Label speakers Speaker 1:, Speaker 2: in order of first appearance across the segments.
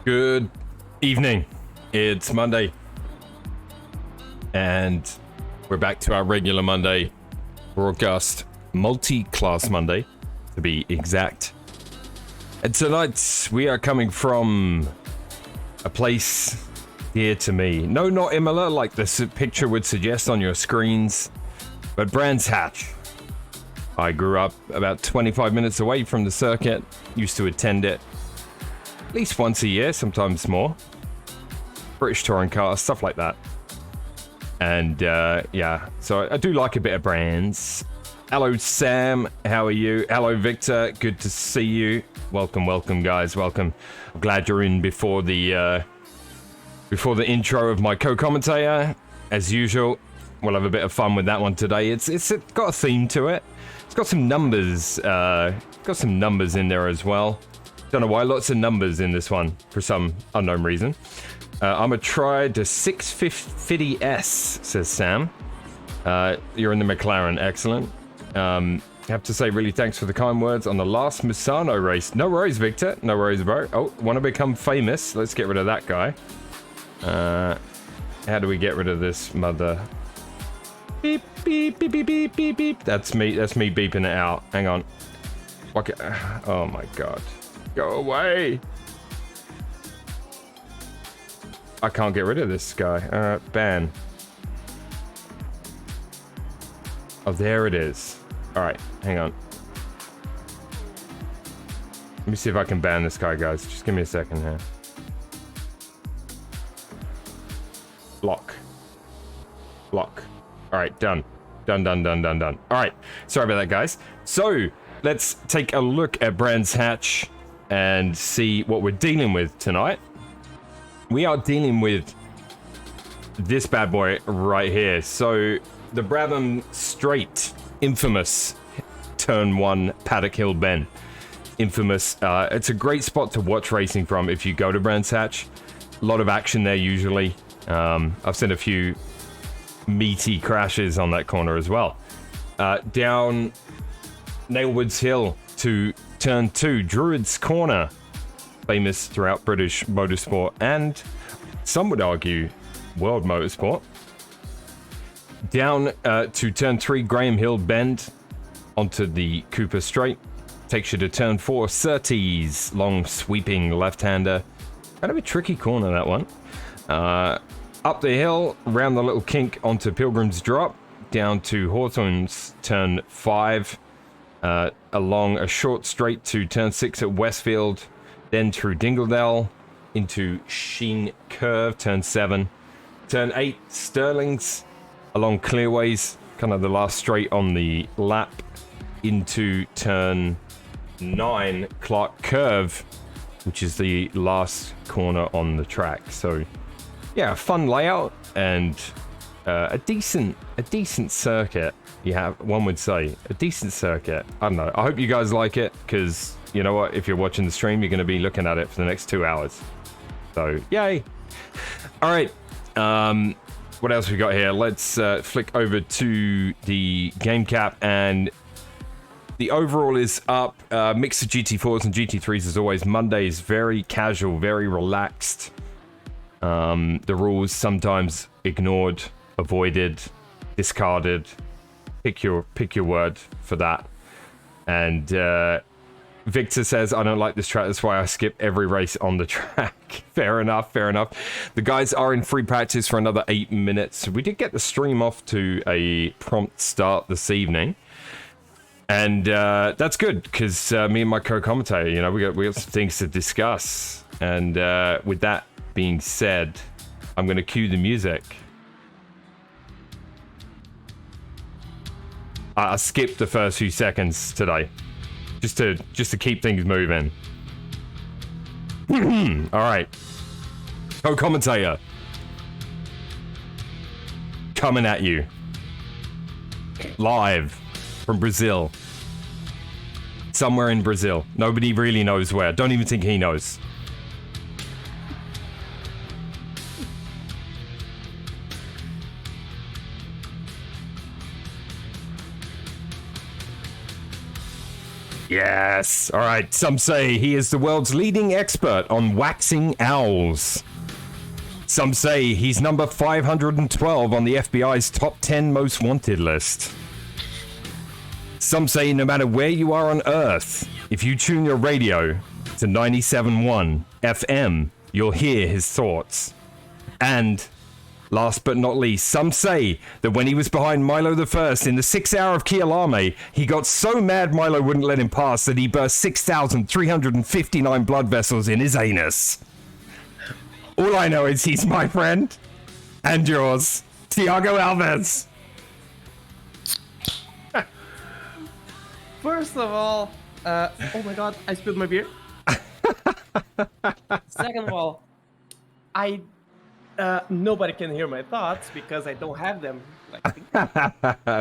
Speaker 1: Good evening. It's Monday, and we're back to our regular Monday broadcast, Multiclass Monday, to be exact. And tonight we are coming from a place dear to me. No, not Imola, like the picture would suggest on your screens, but Brands Hatch. I grew up about 25 minutes away from the circuit, used to attend it at least once a year, sometimes more. British touring cars, stuff like that. And yeah, so I do like a bit of Brands. Hello Sam, how are you? Hello Victor, good to see you. Welcome guys, welcome. I'm glad you're in before the intro of my co-commentator. As usual, we'll have a bit of fun with that one today. It's got a theme to it. It's got some numbers, in there as well. Don't know why, lots of numbers in this one for some unknown reason. I'm gonna try the 650S, says Sam. You're in the McLaren, excellent. Have to say really thanks for the kind words on the last Misano race. No worries, Victor, no worries, bro. Oh, want to become famous? Let's get rid of that guy. How do we get rid of this mother? Beep, beep, beep, beep, beep, beep, beep. That's me beeping it out. Hang on. Okay. Oh my god. Go away. I can't get rid of this guy. Ban. Oh, there it is. Alright, hang on. Let me see if I can ban this guy, guys. Just give me a second here. Block. Alright, done. Done. Alright, sorry about that, guys. So, let's take a look at Brands Hatch and see what we're dealing with tonight. We are dealing with this bad boy right here. So, the Brabham Straight, infamous Turn 1 Paddock Hill Bend. Infamous. It's a great spot to watch racing from if you go to Brands Hatch. A lot of action there usually. I've seen a few meaty crashes on that corner as well. Down Nailwoods Hill to Turn 2, Druids Corner, famous throughout British motorsport and some would argue world motorsport. Down to Turn 3, Graham Hill Bend, onto the Cooper Straight, takes you to Turn 4, Surtees, long sweeping left-hander. Kind of a tricky corner, that one. Up the hill, round the little kink onto Pilgrim's Drop, down to Hawthorne's Turn 5, along a short straight to Turn 6 at Westfield, then through Dingledale, into Sheen Curve, Turn 7, Turn 8, Stirling's, along Clearways, kind of the last straight on the lap, into Turn 9, Clark Curve, which is the last corner on the track. So yeah, fun layout and a decent circuit. You have, one would say, a decent circuit. I don't know. I hope you guys like it, because you know what? If you're watching the stream, you're going to be looking at it for the next 2 hours. So yay! All right. What else we got here? Let's flick over to the game cap, and the overall is up. Mix of GT4s and GT3s as always. Monday is very casual, very relaxed. The rules sometimes ignored, avoided, discarded. Pick your word for that. And Victor says, I don't like this track, that's why I skip every race on the track. Fair enough. The guys are in free practice for another 8 minutes. We did get the stream off to a prompt start this evening. And that's good, because me and my co-commentator, you know, we got some things to discuss. And with that being said, I'm going to cue the music. I skipped the first few seconds today, just to keep things moving. All right, co-commentator coming at you live from Brazil, somewhere in Brazil. Nobody really knows where. Don't even think he knows. Yes. All right. Some say he is the world's leading expert on waxing owls. Some say he's number 512 on the FBI's top 10 most wanted list. Some say no matter where you are on Earth, if you tune your radio to 97.1 FM, you'll hear his thoughts. And last but not least, some say that when he was behind Milo the First in the 6 hour of Kialame, he got so mad Milo wouldn't let him pass that he burst 6,359 blood vessels in his anus. All I know is he's my friend and yours, Thiago Alves.
Speaker 2: First of all, oh my god, I spilled my beer. Second of all, nobody can hear my thoughts because I don't have them.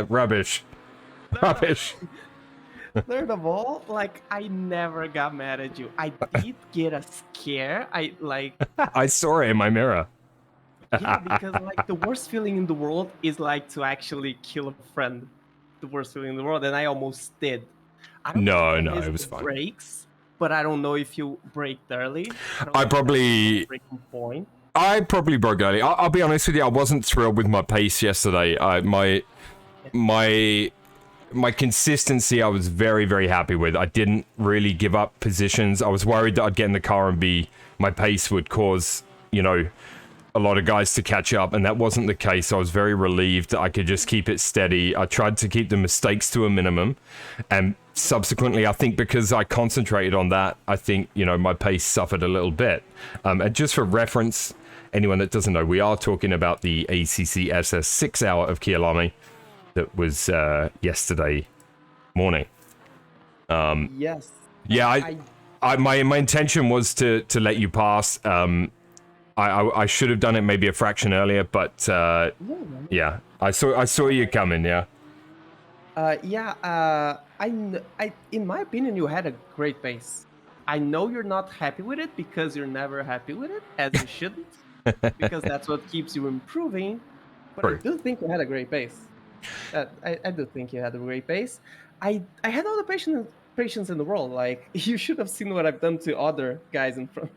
Speaker 1: Rubbish. Rubbish.
Speaker 2: Third of all, I never got mad at you. I did get a scare.
Speaker 1: I saw it in my mirror.
Speaker 2: Yeah, because the worst feeling in the world is to actually kill a friend. The worst feeling in the world, and I almost did.
Speaker 1: No, it was fine.
Speaker 2: Brakes, but I don't know if you braked early.
Speaker 1: I probably broke early. I'll be honest with you. I wasn't thrilled with my pace yesterday. My consistency, I was very, very happy with. I didn't really give up positions. I was worried that I'd get in the car and my pace would cause, a lot of guys to catch up, and that wasn't the case. I was very relieved that I could just keep it steady. I tried to keep the mistakes to a minimum, and subsequently, I think because I concentrated on that, I think, my pace suffered a little bit. And just for reference, anyone that doesn't know, we are talking about the ACC SS 6 hour of Kialame that was yesterday morning.
Speaker 2: Yes.
Speaker 1: Yeah, my intention was to let you pass. I should have done it maybe a fraction earlier, but yeah, I saw you coming. Yeah.
Speaker 2: In my opinion, you had a great pace. I know you're not happy with it because you're never happy with it, as you shouldn't, because that's what keeps you improving. But I do think you had a great pace. I do think you had a great pace. I had all the patience in the world. You should have seen what I've done to other guys in front.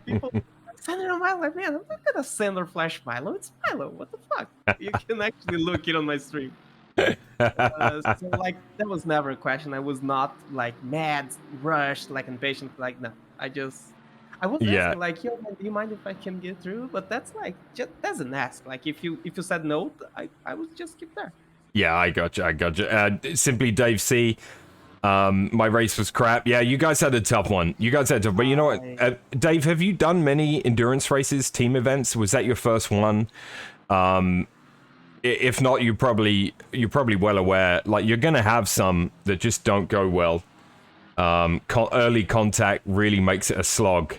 Speaker 2: People send it on Milo. Man, I'm not gonna send or flash Milo. It's Milo. What the fuck? You can actually look it on my stream. So that was never a question. I was not mad, rushed, impatient. No, I was asking yo, man, do you mind if I can get through? But that's just doesn't ask. If you said no, I would just keep there.
Speaker 1: Yeah, I gotcha. Simply Dave C. My race was crap. Yeah, you guys had a tough one. But you know what, Dave, have you done many endurance races, team events? Was that your first one? If not, you're probably well aware. You're gonna have some that just don't go well. Early contact really makes it a slog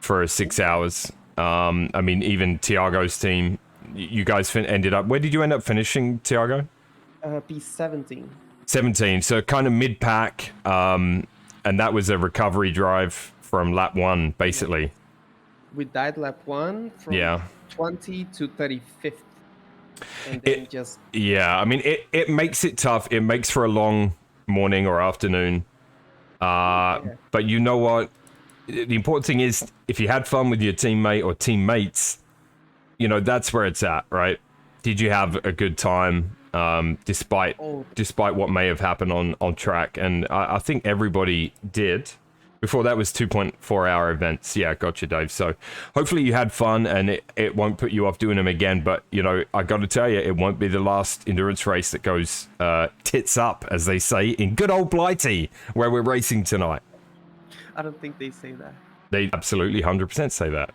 Speaker 1: for 6 hours. I mean, even Tiago's team, you guys ended up. Where did you end up finishing, Tiago?
Speaker 2: P17.
Speaker 1: 17, so kind of mid-pack, and that was a recovery drive from lap 1, basically.
Speaker 2: We died lap 1 from 20 to 35th. And then
Speaker 1: Yeah, I mean, it makes it tough. It makes for a long morning or afternoon. But you know what? The important thing is, if you had fun with your teammate or teammates, that's where it's at, right? Did you have a good time? Despite what may have happened on track, and I think everybody did. Before that was 2.4 hour events. Yeah, gotcha, Dave. So hopefully you had fun, and it won't put you off doing them again. But I got to tell you, it won't be the last endurance race that goes tits up, as they say in good old Blighty, where we're racing tonight.
Speaker 2: I don't think they say that.
Speaker 1: They absolutely 100% say that.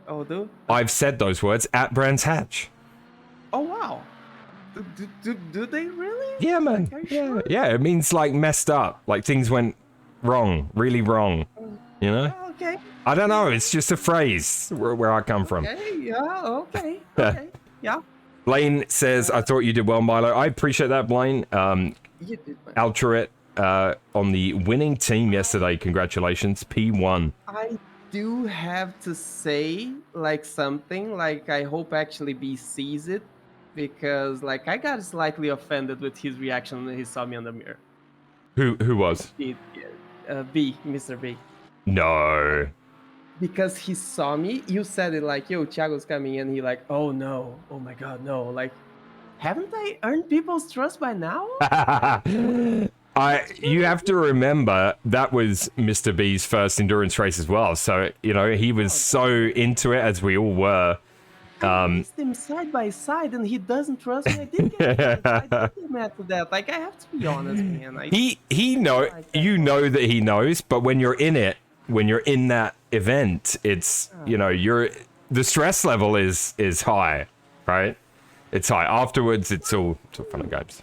Speaker 2: Oh, do?
Speaker 1: I've said those words at Brands Hatch.
Speaker 2: Oh wow. Do they really?
Speaker 1: Yeah, man.
Speaker 2: Sure?
Speaker 1: Yeah. It means messed up, things went wrong, really wrong.
Speaker 2: Okay.
Speaker 1: I don't know. It's just a phrase where I come from.
Speaker 2: Okay. Yeah. Okay. Yeah.
Speaker 1: Blaine says, "I thought you did well, Milo." I appreciate that, Blaine.
Speaker 2: You did.
Speaker 1: Altruit on the winning team yesterday. Congratulations, P1.
Speaker 2: I do have to say something. I hope actually B sees it. because like I got slightly offended with his reaction when he saw me on the mirror.
Speaker 1: Who was?
Speaker 2: B, Mr. B.
Speaker 1: No.
Speaker 2: Because he saw me, you said it like, yo, Thiago's coming, and he like, oh no, oh my god, no. Like, haven't I earned people's trust by now?
Speaker 1: You have to remember that was Mr. B's first endurance race as well. So, he was so into it, as we all were.
Speaker 2: I raced him side by side, and he doesn't trust me. I did get mad to that. Like, I have to be honest, man.
Speaker 1: He know that he knows, but when you're in it, when you're in that event, it's the stress level is high, right? It's high. Afterwards, it's all fun and games.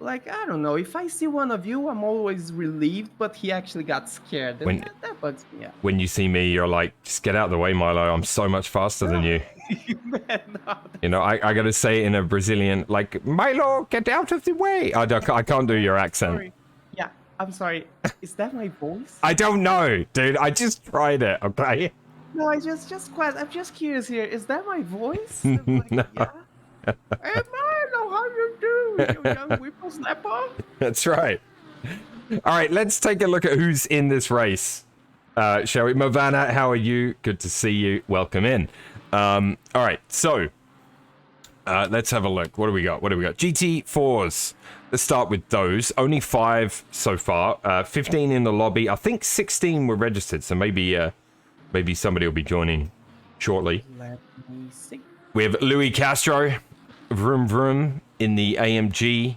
Speaker 2: Like, I don't know. If I see one of you, I'm always relieved, but he actually got scared. And that bugs me out.
Speaker 1: When you see me, you're like, just get out of the way, Milo. I'm so much faster than you.
Speaker 2: Man, no,
Speaker 1: I gotta say in a Brazilian, like, Milo, get out of the way. I can't do your accent.
Speaker 2: Sorry. Yeah, I'm sorry. Is that my voice?
Speaker 1: I don't know, dude. I just tried it, okay?
Speaker 2: No, I'm just curious here. Is that my voice? Like,
Speaker 1: No.
Speaker 2: Yeah. Hey, Milo, how you doing, you young whippersnapper?
Speaker 1: That's right. All right, let's take a look at who's in this race. Shall we? Movana, how are you? Good to see you. Welcome in. All right, so let's have a look. What do we got? GT4s. Let's start with those. Only 5 so far. 15 in the lobby. I think 16 were registered, so maybe somebody will be joining shortly.
Speaker 2: Let me see.
Speaker 1: We have Louis Castro, vroom vroom, in the AMG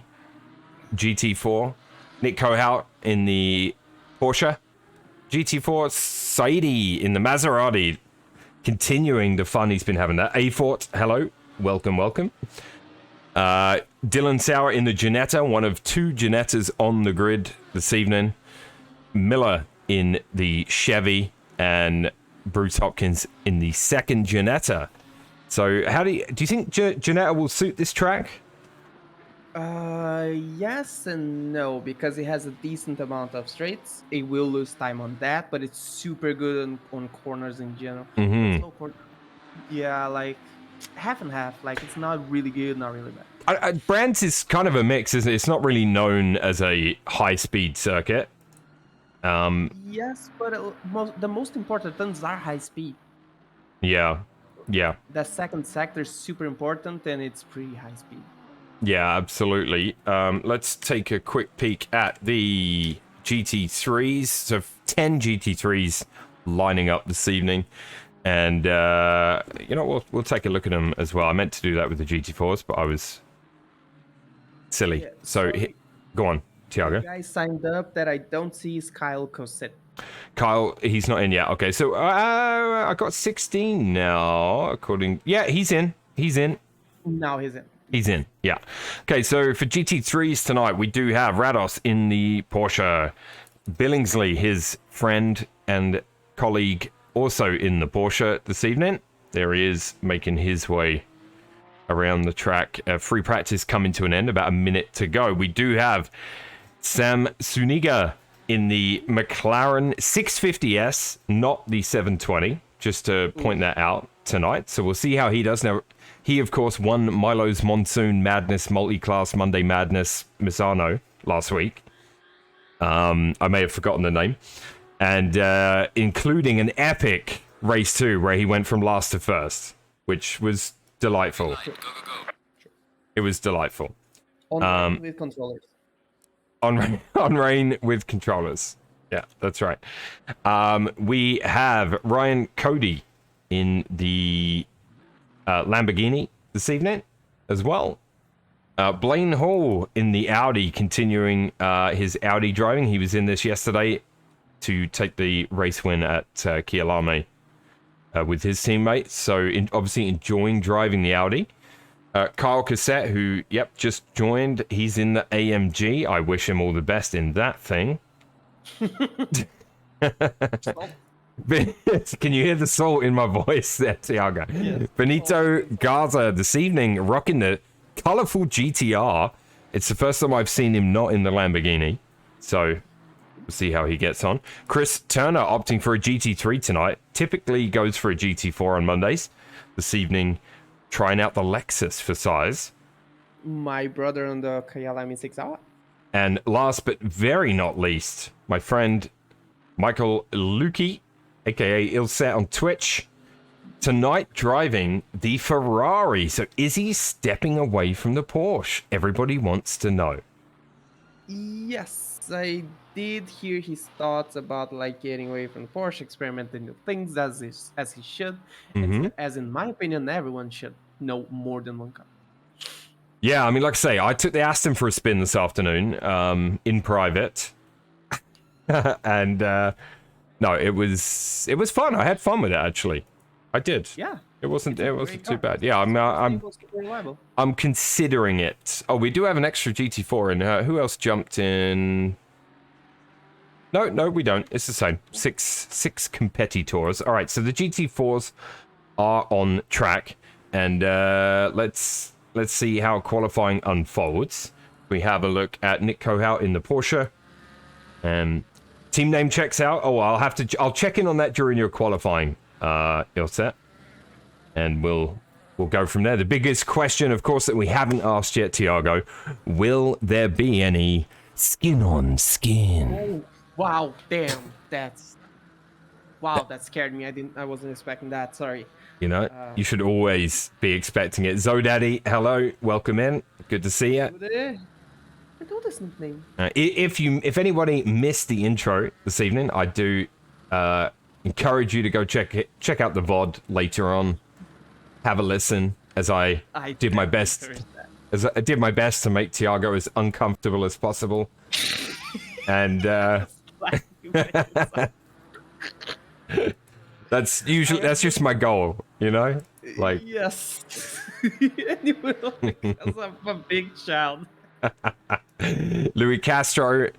Speaker 1: GT4. Nick Kohout in the Porsche GT4. Saidi in the Maserati, continuing the fun he's been having there. A-Fort, hello, welcome. Dylan Sauer in the Ginetta, one of 2 Ginettas on the grid this evening. Miller in the Chevy, and Bruce Hopkins in the second Ginetta. So how do you think Ginetta will suit this track?
Speaker 2: Yes and no, because it has a decent amount of straights. It will lose time on that, but it's super good on corners in general. Yeah, like half and half. Like, it's not really good, not really bad.
Speaker 1: Brands is kind of a mix, isn't it? It's not really known as a high-speed circuit.
Speaker 2: Yes, but the most important things are high speed.
Speaker 1: Yeah.
Speaker 2: The second sector is super important, and it's pretty high speed.
Speaker 1: Yeah, absolutely. Let's take a quick peek at the GT3s. So 10 GT3s lining up this evening. And, we'll take a look at them as well. I meant to do that with the GT4s, but I was silly. So go on, Thiago.
Speaker 2: The guy signed up that I don't see is Kyle Cosset.
Speaker 1: Kyle, he's not in yet. Okay, so I got 16 now, Yeah, he's in.
Speaker 2: Now he's in.
Speaker 1: He's in, yeah. Okay, so for GT3s tonight, we do have Rados in the Porsche. Billingsley, his friend and colleague, also in the Porsche this evening. There he is, making his way around the track. Free practice coming to an end, about a minute to go. We do have Sam Suniga in the McLaren 650S, not the 720, just to point that out tonight. So we'll see how he does. Now, he, of course, won Milo's Monsoon Madness Multiclass Monday Madness Misano last week. I may have forgotten the name. And including an epic race 2 where he went from last to first, which was delightful. It was delightful.
Speaker 2: On with controllers.
Speaker 1: On rain with controllers. Yeah, that's right. We have Ryan Cody in the Lamborghini this evening as well. Blaine Hall in the Audi, continuing his Audi driving. He was in this yesterday to take the race win at Kyalami with his teammates. So obviously enjoying driving the Audi. Kyle Cassette, who, just joined. He's in the AMG. I wish him all the best in that thing. Can you hear the salt in my voice there, Thiago? Yes. Benito Garza this evening, rocking the colorful GTR. It's the first time I've seen him not in the Lamborghini. So we'll see how he gets on. Chris Turner opting for a GT3 tonight. Typically goes for a GT4 on Mondays. This evening trying out the Lexus for size.
Speaker 2: My brother on the Kyalami 6-hour.
Speaker 1: And last but very not least, my friend Michael Luki, aka Ilset on Twitch, tonight driving the Ferrari. So is he stepping away from the Porsche? Everybody wants to know.
Speaker 2: Yes, I did hear his thoughts about like getting away from the Porsche, experimenting new things as he should. As in my opinion, everyone should know more than one car.
Speaker 1: Yeah, I mean, like I say, I took the Aston for a spin this afternoon, in private, and no, it was fun. I had fun with it actually. I did.
Speaker 2: Yeah.
Speaker 1: It wasn't too bad. Yeah, I'm considering it. Oh, we do have an extra GT4 in. Who else jumped in? No, we don't. It's the same. Six competitors. All right, so the GT4s are on track, and let's see how qualifying unfolds. We have a look at Nick Kohout in the Porsche. Team name checks out. Oh, I'll check in on that during your qualifying, Ilset. And we'll go from there. The biggest question, of course, that we haven't asked yet, Tiago, will there be any skin on skin?
Speaker 2: Oh, wow, damn, that scared me. I wasn't expecting that. Sorry.
Speaker 1: You know, you should always be expecting it. Zodaddy, hello, welcome in. Good to see you.
Speaker 2: I know this nickname.
Speaker 1: If anybody missed the intro this evening, I do encourage you to go check out the VOD later on. Have a listen as I did my best. As I did my best to make Tiago as uncomfortable as possible. And that's just my goal, you know? Like,
Speaker 2: yes. Because I'm a big child.
Speaker 1: Louis Castro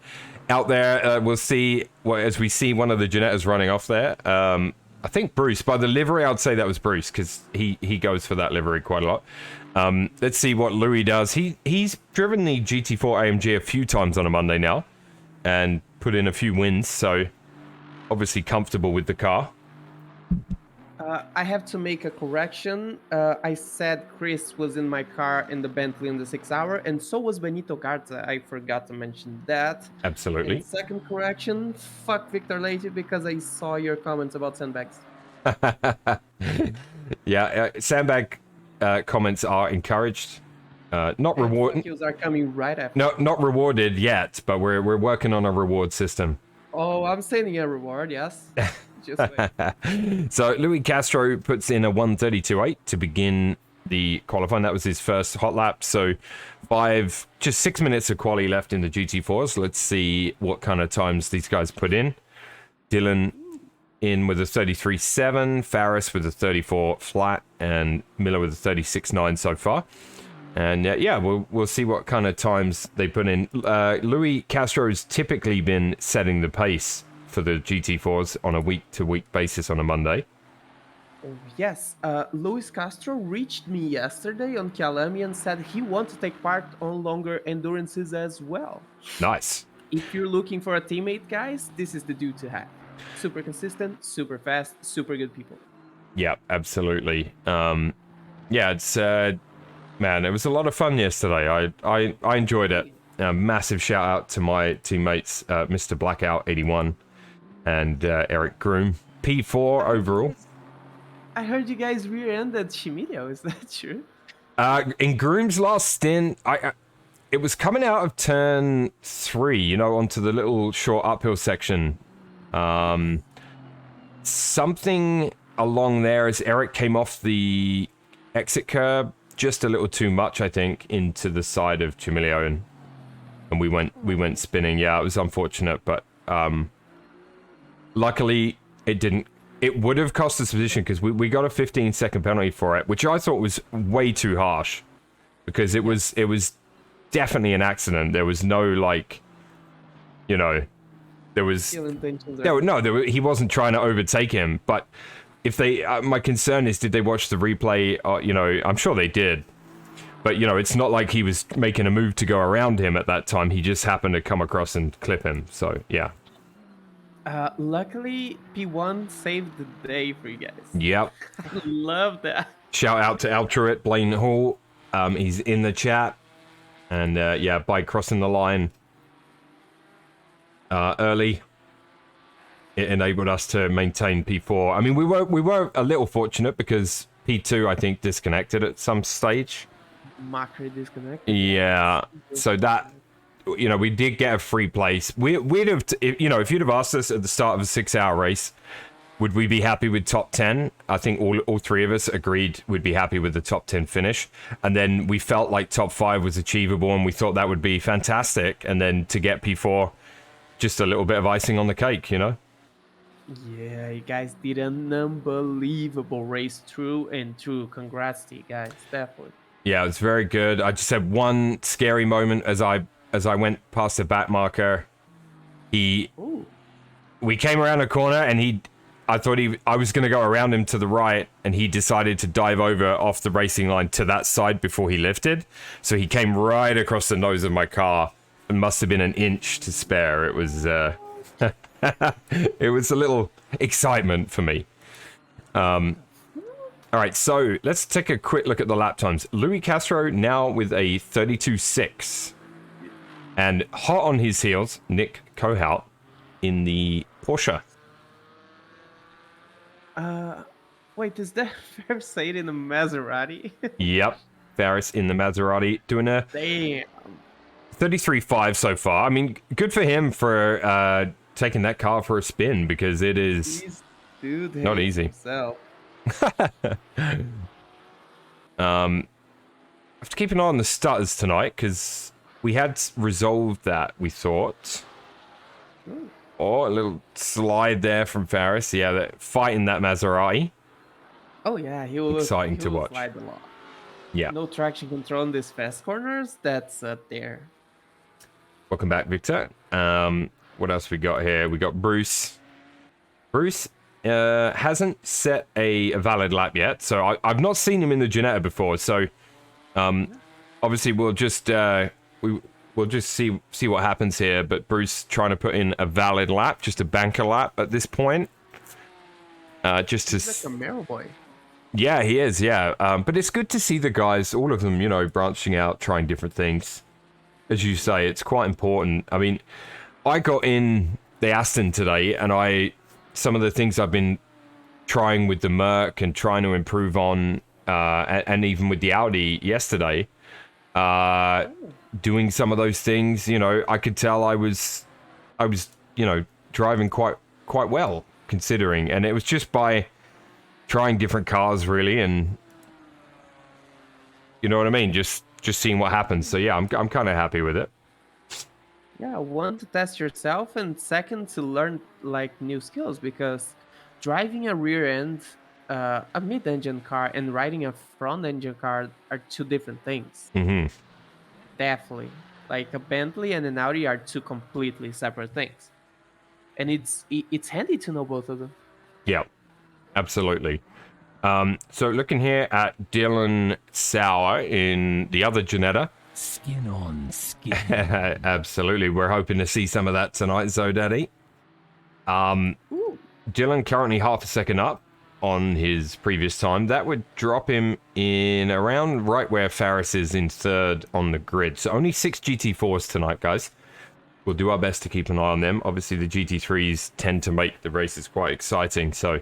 Speaker 1: out there. We'll see as we see one of the Janettas running off there. I think Bruce, by the livery, I'd say that was Bruce because he goes for that livery quite a lot. Let's see what Louis does. He's driven the GT4 AMG a few times on a Monday now and put in a few wins, so obviously comfortable with the car.
Speaker 2: I have to make a correction. I said Chris was in my car in the Bentley in the 6-hour, and so was Benito Garza. I forgot to mention that.
Speaker 1: Absolutely.
Speaker 2: And second correction, fuck Victor Leite because I saw your comments about sandbags.
Speaker 1: Yeah, sandbag comments are encouraged. Not rewarded.
Speaker 2: Kills are coming right after.
Speaker 1: No, not rewarded yet, but we're working on a reward system.
Speaker 2: Oh, I'm sending a reward, yes. Just wait.
Speaker 1: So Louis Castro puts in a 1:32.8 to begin the qualifying. That was his first hot lap. So just 6 minutes of quali left in the GT4s. Let's see what kind of times these guys put in. Dylan in with a 33.7, Faris with a 34 flat, and Miller with a 36.9 so far. And yeah, we'll see what kind of times they put in. Louis Castro's typically been setting the pace for the GT4s on a week-to-week basis on a Monday.
Speaker 2: Oh, yes, Luis Castro reached me yesterday on Kyalami and said he wants to take part on longer endurances as well.
Speaker 1: Nice.
Speaker 2: If you're looking for a teammate, guys, this is the dude to have. Super consistent, super fast, super good people.
Speaker 1: Yeah, absolutely. Yeah, it's man, it was a lot of fun yesterday. I enjoyed it. Massive shout out to my teammates, Mr. Blackout 81 and Eric Groom. P4 overall.
Speaker 2: I heard you guys rear-ended Shimidio, is that true?
Speaker 1: In Groom's last stint, it was coming out of turn 3, you know, onto the little short uphill section. Something along there as Eric came off the exit curb just a little too much, I think, into the side of Chimilio, and we went spinning. Yeah, it was unfortunate, but luckily it didn't. It would have cost us position because we got a 15-second penalty for it, which I thought was way too harsh, because it was definitely an accident. There was no, like, you know, there was he wasn't trying to overtake him. But if they, my concern is, did they watch the replay? You know, I'm sure they did. But, you know, it's not like he was making a move to go around him at that time. He just happened to come across and clip him. So, yeah.
Speaker 2: Luckily, P1 saved the day for you guys.
Speaker 1: Yep.
Speaker 2: I love that.
Speaker 1: Shout out to Altruit Blaine Hall. He's in the chat. And yeah, by crossing the line early, it enabled us to maintain P4. I mean, we were a little fortunate because P2, I think, disconnected at some stage.
Speaker 2: Macri disconnect.
Speaker 1: Yeah, so that, you know, we did get a free place. We'd have, you know, if you'd have asked us at the start of a 6-hour race, would we be happy with top 10? I think all three of us agreed we'd be happy with the top 10 finish. And then we felt like top 5 was achievable and we thought that would be fantastic. And then to get P4, just a little bit of icing on the cake, you know?
Speaker 2: Yeah, you guys did an unbelievable race through and through. Congrats to you guys, definitely.
Speaker 1: Yeah, it was very good. I just had one scary moment as I went past the back marker. We came around a corner and I was going to go around him to the right, and he decided to dive over off the racing line to that side before he lifted. So he came right across the nose of my car. It must have been an inch to spare. It was it was a little excitement for me. All right, so let's take a quick look at the lap times. Louis Castro now with a 32.6. And hot on his heels, Nick Kohout in the Porsche.
Speaker 2: Wait, is that fair say it in the Maserati?
Speaker 1: Yep, Ferris in the Maserati doing a
Speaker 2: Damn.
Speaker 1: 33.5 so far. I mean, good for him for taking that car for a spin, because it is
Speaker 2: Dude,
Speaker 1: not easy.
Speaker 2: Himself.
Speaker 1: I have to keep an eye on the stutters tonight, because we had resolved that, we thought. Oh, a little slide there from Ferris. Yeah, fighting that Maserati.
Speaker 2: Oh yeah, he will.
Speaker 1: Exciting to watch.
Speaker 2: Slide a lot.
Speaker 1: Yeah.
Speaker 2: No traction control in these fast corners. That's there.
Speaker 1: Welcome back, Victor. What else we got here? We got Bruce. Bruce hasn't set a valid lap yet, so I've not seen him in the Ginetta before. So obviously we'll just we'll just see what happens here. But Bruce trying to put in a valid lap, just a banker lap at this point. Just to.
Speaker 2: He's like a Camaro boy.
Speaker 1: Yeah, he is. Yeah, but it's good to see the guys, all of them, you know, branching out, trying different things. As you say, it's quite important. I mean, I got in the Aston today, and some of the things I've been trying with the Merc and trying to improve on, and even with the Audi yesterday, doing some of those things, you know, I could tell I was, you know, driving quite well, considering, and it was just by trying different cars, really, and you know what I mean, just seeing what happens. So yeah, I'm kind of happy with it.
Speaker 2: Yeah, one, to test yourself, and second, to learn like new skills, because driving a rear end, a mid-engine car, and riding a front-engine car are two different things.
Speaker 1: Mm-hmm.
Speaker 2: Definitely, like a Bentley and an Audi are two completely separate things, and it's handy to know both of them.
Speaker 1: Yeah, absolutely. So looking here at Dylan Sauer in the other Ginetta.
Speaker 3: Skin on skin.
Speaker 1: Absolutely. We're hoping to see some of that tonight, Zodaddy. Dylan currently half a second up on his previous time. That would drop him in around right where Ferris is in third on the grid. So only 6 GT4s tonight, guys. We'll do our best to keep an eye on them. Obviously, the GT3s tend to make the races quite exciting, so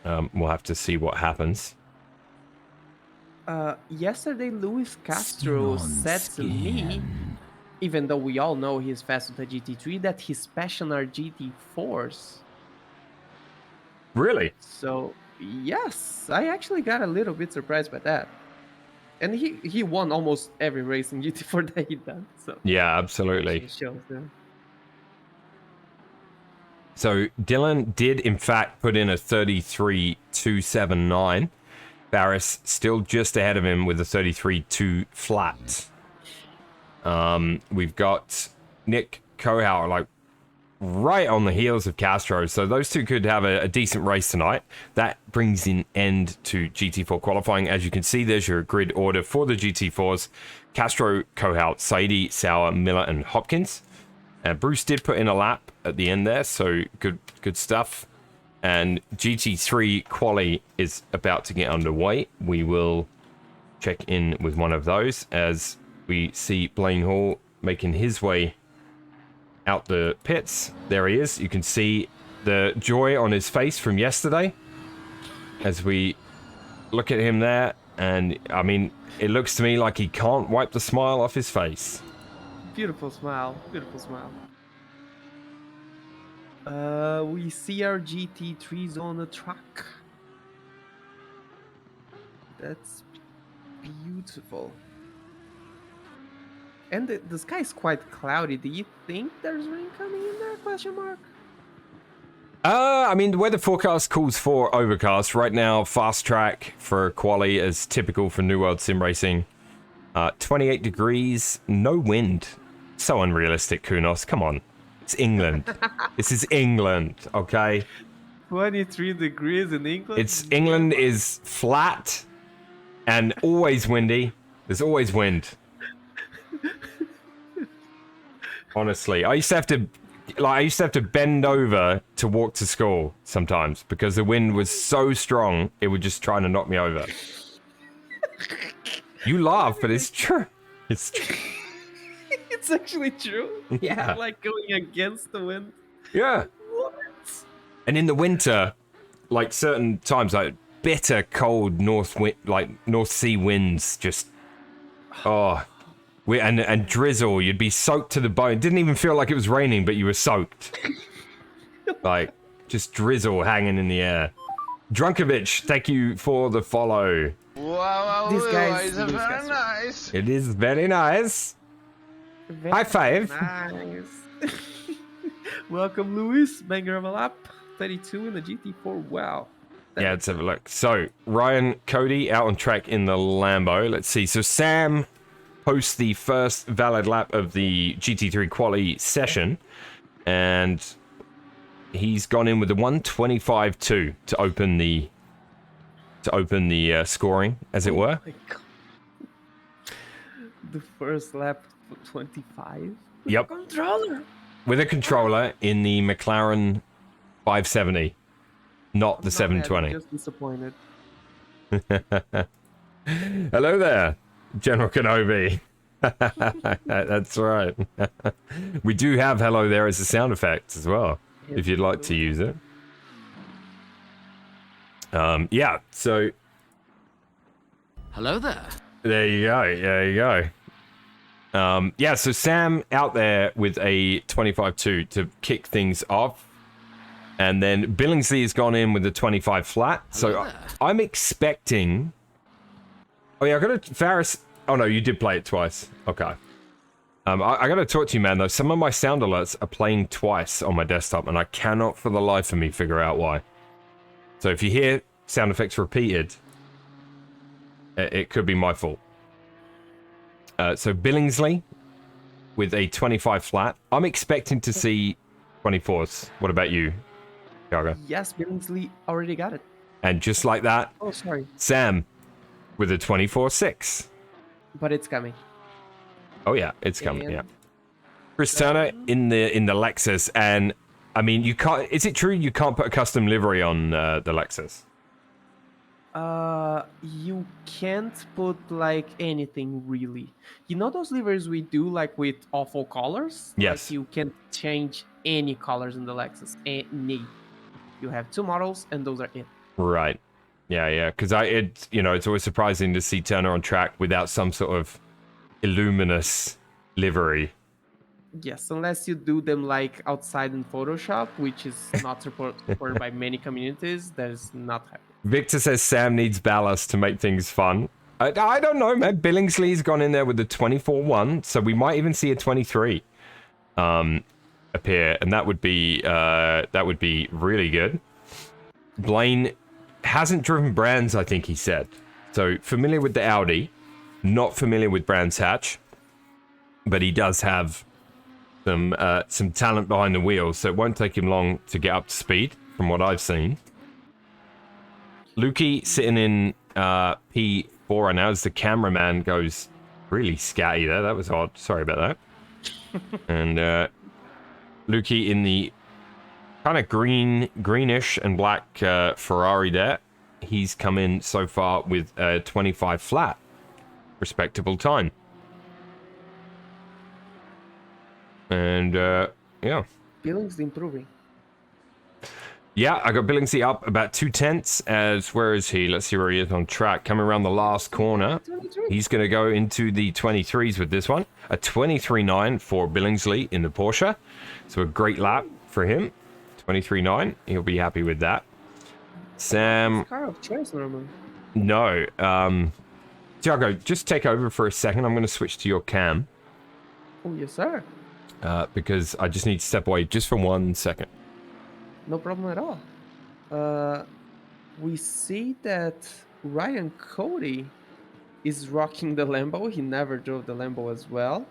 Speaker 1: we'll have to see what happens.
Speaker 2: Yesterday, Luis Castro said to me, even though we all know he's fast with the GT3, that his passion are GT4s.
Speaker 1: Really?
Speaker 2: So, yes, I actually got a little bit surprised by that. And he won almost every race in GT4 that he done. So
Speaker 1: yeah, absolutely.
Speaker 2: it shows, yeah.
Speaker 1: So Dylan did, in fact, put in a 33.279. Barris still just ahead of him with a 33.2 flat. We've got Nick Kohout, like, right on the heels of Castro. So those two could have a decent race tonight. That brings an end to GT4 qualifying. As you can see, there's your grid order for the GT4s. Castro, Kohout, Saidi, Sauer, Miller, and Hopkins. Bruce did put in a lap at the end there, so good stuff. And GT3 quali is about to get underway. We will check in with one of those as we see Blaine Hall making his way out the pits. There he is. You can see the joy on his face from yesterday as we look at him there. And, I mean, it looks to me like he can't wipe the smile off his face.
Speaker 2: Beautiful smile. Beautiful smile. We see our GT3s on the track. That's beautiful. And the sky is quite cloudy. Do you think there's rain coming in there? Question mark.
Speaker 1: I mean, the weather forecast calls for overcast. Right now, fast track for quali as typical for New World Sim Racing. 28 degrees, no wind. So unrealistic, Kunos. Come on. It's England. This is England, okay?
Speaker 2: 23 degrees in England?
Speaker 1: England is flat and always windy. There's always wind. Honestly, I used to have to bend over to walk to school sometimes because the wind was so strong it would just try to knock me over. You laugh, but it's true. It's true.
Speaker 2: It's actually true.
Speaker 1: Yeah.
Speaker 2: Like going against the wind.
Speaker 1: Yeah.
Speaker 2: What?
Speaker 1: And in the winter, like certain times, like bitter cold North Sea winds, just and drizzle. You'd be soaked to the bone. It didn't even feel like it was raining, but you were soaked. Like just drizzle hanging in the air. Drunkovich, thank you for the follow.
Speaker 4: Wow,
Speaker 2: These guys
Speaker 4: are
Speaker 2: these
Speaker 4: very
Speaker 2: guys are-
Speaker 4: nice.
Speaker 1: It is very nice.
Speaker 2: Very
Speaker 1: High five.
Speaker 2: Nice. Welcome, Luis. Banger of a lap. 32 in the GT4. Wow.
Speaker 1: Yeah, let's have a look. So, Ryan Cody out on track in the Lambo. Let's see. So, Sam posts the first valid lap of the GT3 quali session. And he's gone in with the 125.2 to open the scoring, as it were.
Speaker 2: My God. The first lap for 25?
Speaker 1: Yep.
Speaker 2: Controller.
Speaker 1: With a controller in the McLaren 570, not the 720.
Speaker 2: Just disappointed.
Speaker 1: Hello there, General Kenobi. That's right. We do have hello there as a sound effect as well, if you'd like to use it. Yeah, so
Speaker 3: Hello there.
Speaker 1: there you go. There you go. Yeah, so Sam out there with a 25.2 to kick things off. And then Billingsley has gone in with the 25 flat. So I'm expecting... Oh, yeah, I got to... Faris... Oh, no, you did play it twice. Okay. I got to talk to you, man, though. Some of my sound alerts are playing twice on my desktop, and I cannot for the life of me figure out why. So if you hear sound effects repeated, it could be my fault. So Billingsley with a 25 flat. I'm expecting to see 24s. What about you, Yaga?
Speaker 2: Yes, Billingsley already got it.
Speaker 1: And just like that,
Speaker 2: Oh, sorry.
Speaker 1: Sam with a 24.6.
Speaker 2: But it's coming.
Speaker 1: Oh yeah, it's coming.
Speaker 2: And-
Speaker 1: Yeah. Chris Turner in the Lexus, and I mean, you can't. Is it true you can't put a custom livery on the Lexus?
Speaker 2: You can't put like anything really. You know those liveries we do like with awful colors?
Speaker 1: Yes.
Speaker 2: Like, you can't change any colors in the Lexus. Any. You have two models and those are it.
Speaker 1: Right. Yeah. Because it's always surprising to see Turner on track without some sort of illuminous livery.
Speaker 2: Yes, unless you do them like outside in Photoshop, which is not supported by many communities, that is not happening.
Speaker 1: Victor says Sam needs ballast to make things fun. I don't know, man. Billingsley's gone in there with the 24-1, so we might even see a 23 appear, and that would be really good. Blaine hasn't driven Brands, I think he said. So familiar with the Audi, not familiar with Brands Hatch, but he does have some talent behind the wheel, so it won't take him long to get up to speed, from what I've seen. Luki sitting in P4 right now as the cameraman goes really scatty there. That was odd. Sorry about that. And Luki in the kind of greenish and black Ferrari there. He's come in so far with a 25 flat. Respectable time. And, yeah.
Speaker 2: Billings improving.
Speaker 1: Yeah, I got Billingsley up about 2/10 as where is he? Let's see where he is on track. Coming around the last corner.
Speaker 2: 23.
Speaker 1: He's going to go into the 23s with this one. A 23.9 for Billingsley in the Porsche. So a great lap for him. 23.9. He'll be happy with that. Sam.
Speaker 2: Car of choice, Norman.
Speaker 1: No. Tiago, just take over for a second. I'm going to switch to your cam.
Speaker 2: Oh, yes, sir.
Speaker 1: Because I just need to step away just for 1 second.
Speaker 2: No problem at all. We see that Ryan Cody is rocking the Lambo. He never drove the Lambo as well.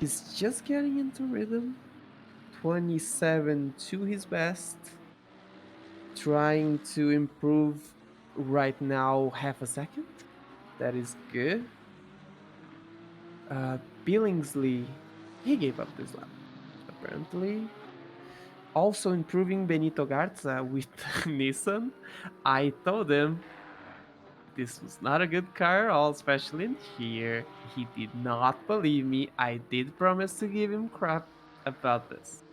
Speaker 2: He's just getting into rhythm. 27 to his best. Trying to improve right now half a second. That is good. Billingsley, he gave up this lap, apparently. Also improving Benito Garza with Nissan. I told him this was not a good car at all, especially in here. He did not believe me. I did promise to give him crap about this.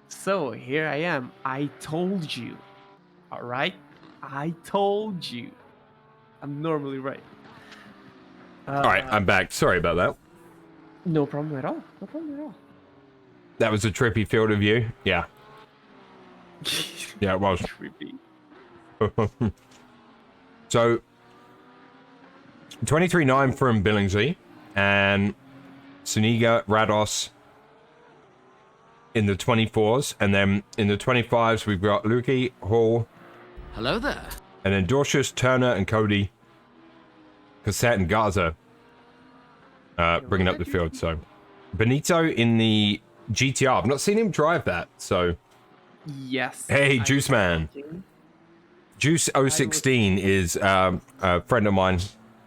Speaker 2: So here I am. I told you. Alright? I told you. I'm normally right.
Speaker 1: Alright, I'm back. Sorry about that.
Speaker 2: No problem at all. No problem at all.
Speaker 1: That was a trippy field of view. Yeah. Yeah, it was.
Speaker 2: Creepy.
Speaker 1: So, 23.9 from Billingsley. And Suniga, Rados in the 24s. And then in the 25s, we've got Luki, Hall.
Speaker 3: Hello there.
Speaker 1: And then Dorcius, Turner, and Cody. Cassette and Garza. Bringing up the field. So, Benito in the GTR. I've not seen him drive that. So,
Speaker 2: Yes.
Speaker 1: hey,
Speaker 2: I
Speaker 1: Juice
Speaker 2: was
Speaker 1: Man.
Speaker 2: thinking.
Speaker 1: Juice 016 is a friend of mine,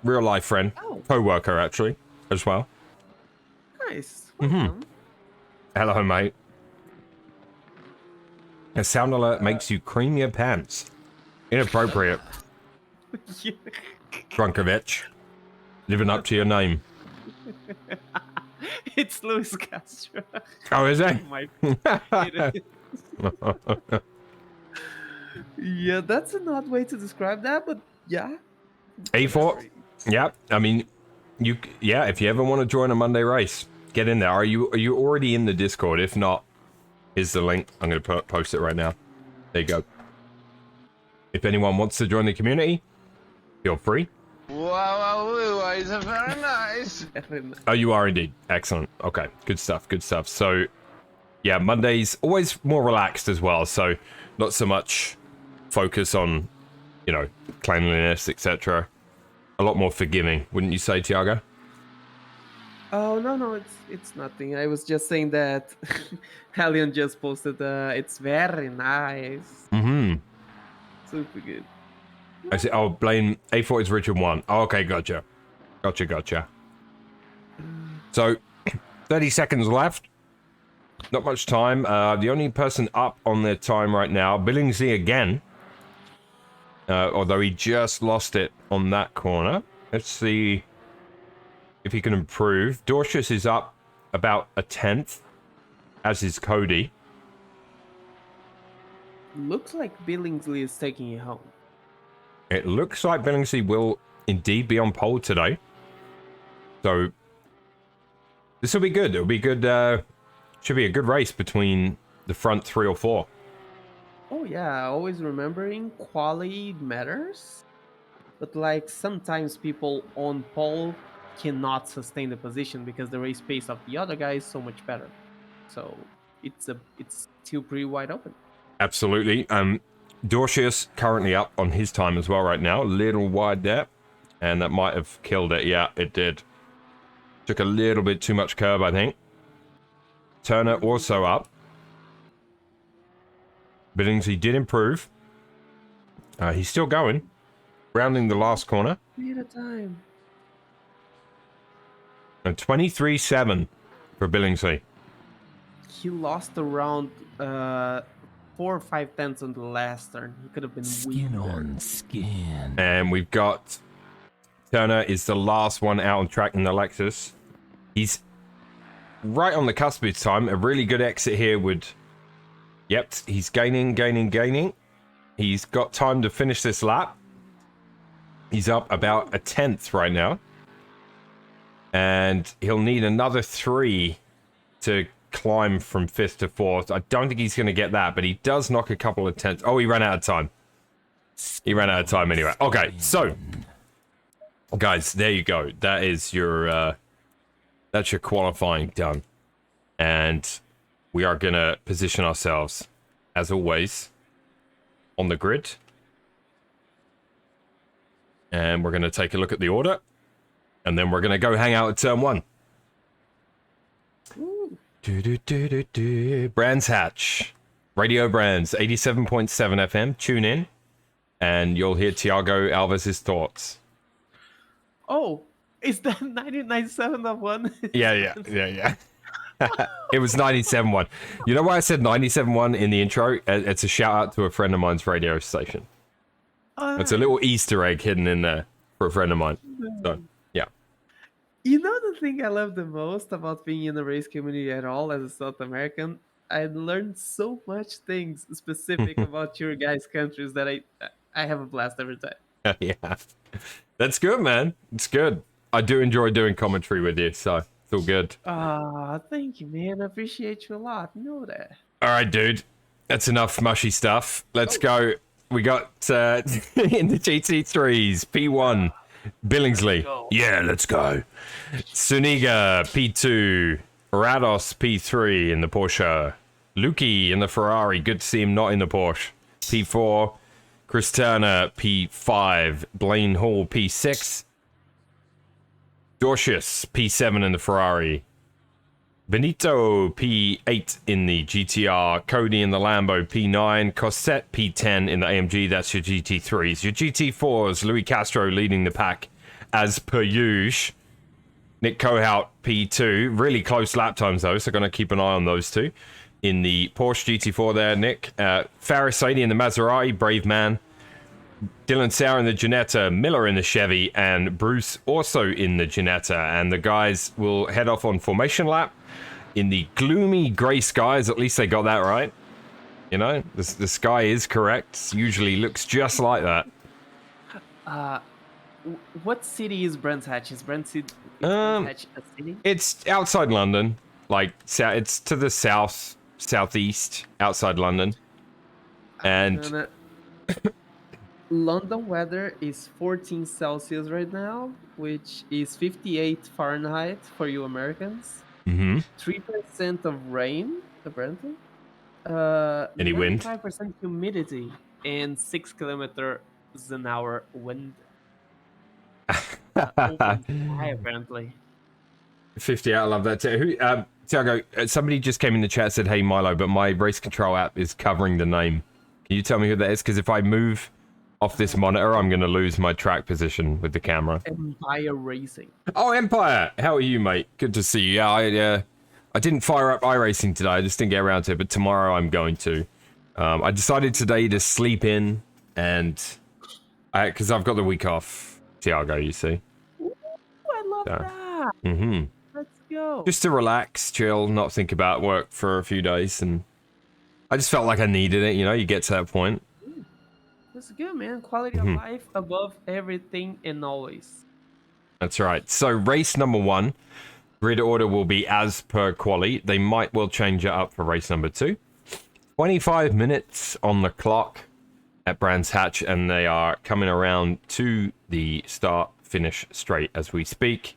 Speaker 1: real life friend,
Speaker 2: Oh.
Speaker 1: co-worker actually, as well.
Speaker 2: Nice. Welcome.
Speaker 1: Hello, mate. A sound alert makes you cream your pants. Inappropriate,
Speaker 2: Yeah.
Speaker 1: Drunkovich. Living up to your name.
Speaker 2: It's Luis Castro.
Speaker 1: Oh, is it?
Speaker 2: My, it is. Yeah, that's an odd way to describe that, but yeah.
Speaker 1: A4. Yeah, I mean, yeah. If you ever want to join a Monday race, get in there. Are you already in the Discord? If not, here's the link. I'm going to post it right now. There you go. If anyone wants to join the community, feel free.
Speaker 4: Wow, it's very nice.
Speaker 1: Oh, you are indeed. Excellent. Okay, good stuff. Good stuff. So, yeah, Mondays always more relaxed as well. So, not so much focus on, you know, cleanliness, etc. A lot more forgiving, wouldn't you say, Tiago?
Speaker 2: Oh no, it's nothing. I was just saying that Helion just posted. It's very nice.
Speaker 1: Mm-hmm.
Speaker 2: Super good.
Speaker 1: I see. Oh, blame A4 is Richard 1. Oh, okay, gotcha. Gotcha. So, 30 seconds left. Not much time. The only person up on their time right now, Billingsley again. Although he just lost it on that corner. Let's see if he can improve. Dorcius is up about a 10th, as is Cody.
Speaker 2: Looks like Billingsley is taking it home.
Speaker 1: It looks like Billingsley will indeed be on pole today. So, this will be good. It'll be good. Should be a good race between the front 3 or 4.
Speaker 2: Oh yeah, always remembering quality matters. But like sometimes people on pole cannot sustain the position because the race pace of the other guy is so much better. So it's still pretty wide open.
Speaker 1: Absolutely. Dorcius currently up on his time as well right now. A little wide there. And that might have killed it. Yeah, it did. Took a little bit too much curve, I think. Turner also up. Billingsley did improve. He's still going. Rounding the last corner.
Speaker 2: Bit of time.
Speaker 1: And 23.7 for Billingsley.
Speaker 2: he lost around 4 or 5 tenths on the last turn. He could have been
Speaker 3: Skin
Speaker 2: weaker.
Speaker 3: on skin.
Speaker 1: And we've got Turner is the last one out on track in the Lexus. He's right on the cusp of time. A really good exit here would... Yep, he's gaining. He's got time to finish this lap. He's up about a tenth right now. And he'll need another 3 to climb from 5th to 4th. I don't think he's going to get that, but he does knock a couple of tenths. Oh, he ran out of time. He ran out of time anyway. Okay, so... Guys, there you go. That is your... that's your qualifying done. And we are going to position ourselves, as always, on the grid. And we're going to take a look at the order. And then we're going to go hang out at turn 1. Brands Hatch. Radio Brands, 87.7 FM. Tune in. And you'll hear Tiago Alves' thoughts.
Speaker 2: Oh, is that 99.7 of one?
Speaker 1: Yeah. It was 97.1. You know why I said 97.1 in the intro? It's a shout out to a friend of mine's radio station. It's a little Easter egg hidden in there for a friend of mine. So, yeah.
Speaker 2: You know the thing I love the most about being in the race community at all as a South American? I learned so much things specific about your guys' countries that I have a blast every time.
Speaker 1: Yeah. That's good, man. It's good. I do enjoy doing commentary with you, so it's all good.
Speaker 2: Thank you, man. I appreciate you a lot. You know that.
Speaker 1: All right, dude. That's enough mushy stuff. Let's go. We got in the GT3s, P1, Billingsley. Yeah, let's go. Suniga, P2, Rados, P3 in the Porsche. Luki in the Ferrari. Good to see him not in the Porsche. P4. Chris Turner, P5. Blaine Hall, P6. Dorcius, P7 in the Ferrari. Benito, P8 in the GTR. Cody in the Lambo, P9. Cosset, P10 in the AMG. That's your GT3s. Your GT4s, Louis Castro leading the pack as per usual. Nick Kohout, P2. Really close lap times, though, so going to keep an eye on those two. In the Porsche GT4 there, Nick. Faris Saidi in the Maserati, brave man. Dylan Sauer in the Ginetta, Miller in the Chevy, and Bruce also in the Ginetta. And the guys will head off on formation lap in the gloomy grey skies. At least they got that right. You know, the sky is correct. Usually looks just like that.
Speaker 2: What city is Brands Hatch? Is Brands Hatch a city?
Speaker 1: It's outside London. Like, it's to the southeast, outside London. And...
Speaker 2: London weather is 14 Celsius right now, which is 58 Fahrenheit for you Americans. 3% of rain, apparently.
Speaker 1: Any wind?
Speaker 2: 5% humidity and 6 kilometers an hour wind. Open sky, apparently.
Speaker 1: 50 out, I love that too. Tiago, somebody just came in the chat and said, hey Milo, but my race control app is covering the name. Can you tell me who that is? Because if I move off this monitor, I'm going to lose my track position with the camera.
Speaker 2: Empire Racing.
Speaker 1: Oh, Empire! How are you, mate? Good to see you. Yeah, I didn't fire up iRacing today. I just didn't get around to it, but tomorrow I'm going to. I decided today to sleep in, and because I've got the week off, Tiago, you see.
Speaker 2: Ooh, I love that. Let's go.
Speaker 1: Just to relax, chill, not think about work for a few days, and I just felt like I needed it. You know, you get to that point.
Speaker 2: That's good, man. Quality of life above everything and always.
Speaker 1: That's right. So race number 1, grid order will be as per quali. They might well change it up for race number 2. 25 minutes on the clock at Brands Hatch, and they are coming around to the start-finish straight as we speak.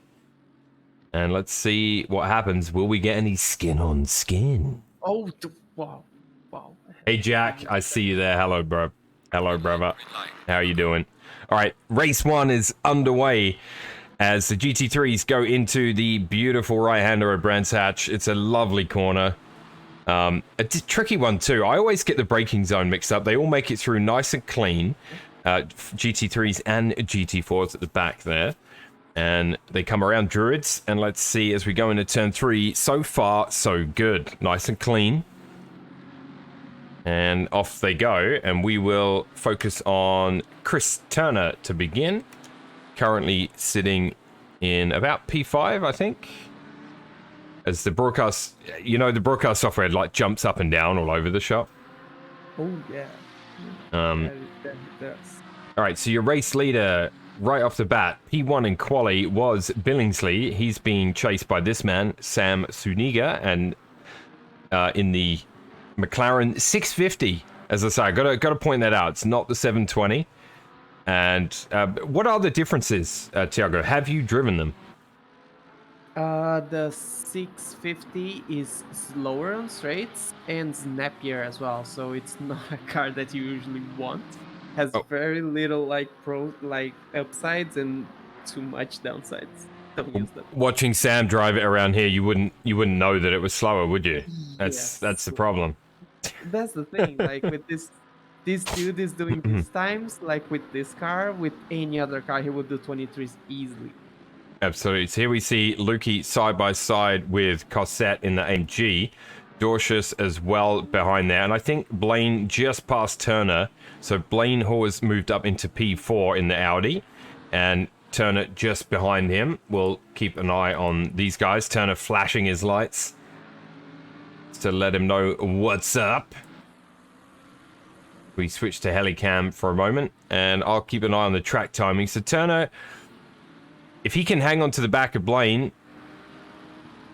Speaker 1: And let's see what happens. Will we get any skin on skin?
Speaker 2: Oh, wow.
Speaker 1: Hey, Jack, I see you there. Hello, bro. Hello, brother. How are you doing? All right, race 1 is underway as the GT3s go into the beautiful right-hander at Brands Hatch. It's a lovely corner. A tricky one, too. I always get the braking zone mixed up. They all make it through nice and clean. GT3s and GT4s at the back there. And they come around Druids, and let's see as we go into turn 3. So far, so good. Nice and clean. And off they go, and we will focus on Chris Turner to begin. Currently sitting in about P5, I think. As the broadcast, you know, the broadcast software like jumps up and down all over the shop.
Speaker 2: Oh, yeah. That does.
Speaker 1: All right, so your race leader right off the bat, P1 in quali, was Billingsley. He's being chased by this man, Sam Suniga, and in the McLaren 650. As I say, I gotta point that out. It's not the 720. And what are the differences, Tiago? Have you driven them?
Speaker 2: The 650 is slower on straights and snappier as well, so it's not a car that you usually want. Has very little like upsides and too much downsides. Don't use them.
Speaker 1: Watching Sam drive it around here, you wouldn't know that it was slower, would you? That's the problem.
Speaker 2: That's the thing. Like with this dude is doing these times. Like with this car, with any other car, he would do 23s easily.
Speaker 1: Absolutely. So here we see Luki side by side with Cosette in the AMG. Dorcius as well behind there. And I think Blaine just past Turner. So Blaine has moved up into P4 in the Audi. And Turner just behind him. We'll keep an eye on these guys. Turner flashing his lights to let him know what's up. We switch to Helicam for a moment. And I'll keep an eye on the track timing. So Turner, if he can hang on to the back of Blaine,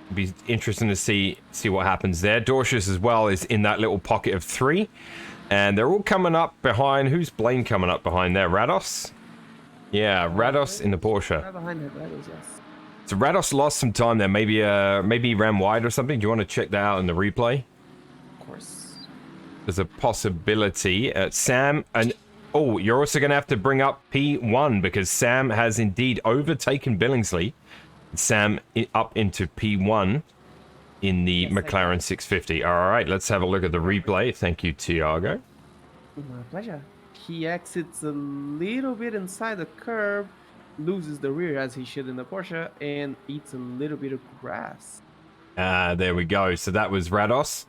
Speaker 1: it'd be interesting to see what happens there. Dorcius as well is in that little pocket of 3. And they're all coming up behind. Who's Blaine coming up behind there? Rados? Yeah, Rados in the Porsche.
Speaker 2: Right behind him, Rados, yes.
Speaker 1: So Rados lost some time there. Maybe he ran wide or something. Do you want to check that out in the replay?
Speaker 2: Of course.
Speaker 1: There's a possibility. Sam, and oh, you're also going to have to bring up P1 because Sam has indeed overtaken Billingsley. Sam up into P1 in the McLaren 650. All right, let's have a look at the replay. Thank you, Tiago.
Speaker 2: My pleasure. He exits a little bit inside the curb, loses the rear as he should in the Porsche, and eats a little bit of grass.
Speaker 1: There we go. So that was Rados.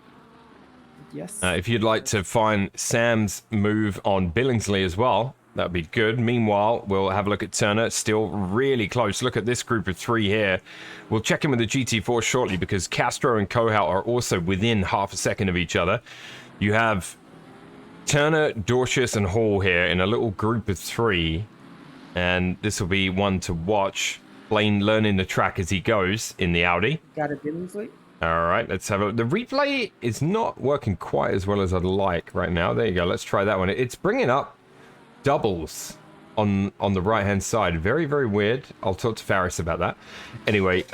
Speaker 2: Yes.
Speaker 1: If you'd like to find Sam's move on Billingsley as well, that'd be good. Meanwhile, we'll have a look at Turner. Still really close. Look at this group of 3 here. We'll check in with the GT4 shortly because Castro and Kohut are also within half a second of each other. You have Turner, Dorcius, and Hall here in a little group of 3. And this will be one to watch. Blaine learning the track as he goes in the Audi.
Speaker 2: Got it, Billingsley.
Speaker 1: All right, let's have a look. The replay is not working quite as well as I'd like right now. There you go. Let's try that one. It's bringing up doubles on the right hand side. Very, very weird. I'll talk to Faris about that. Anyway,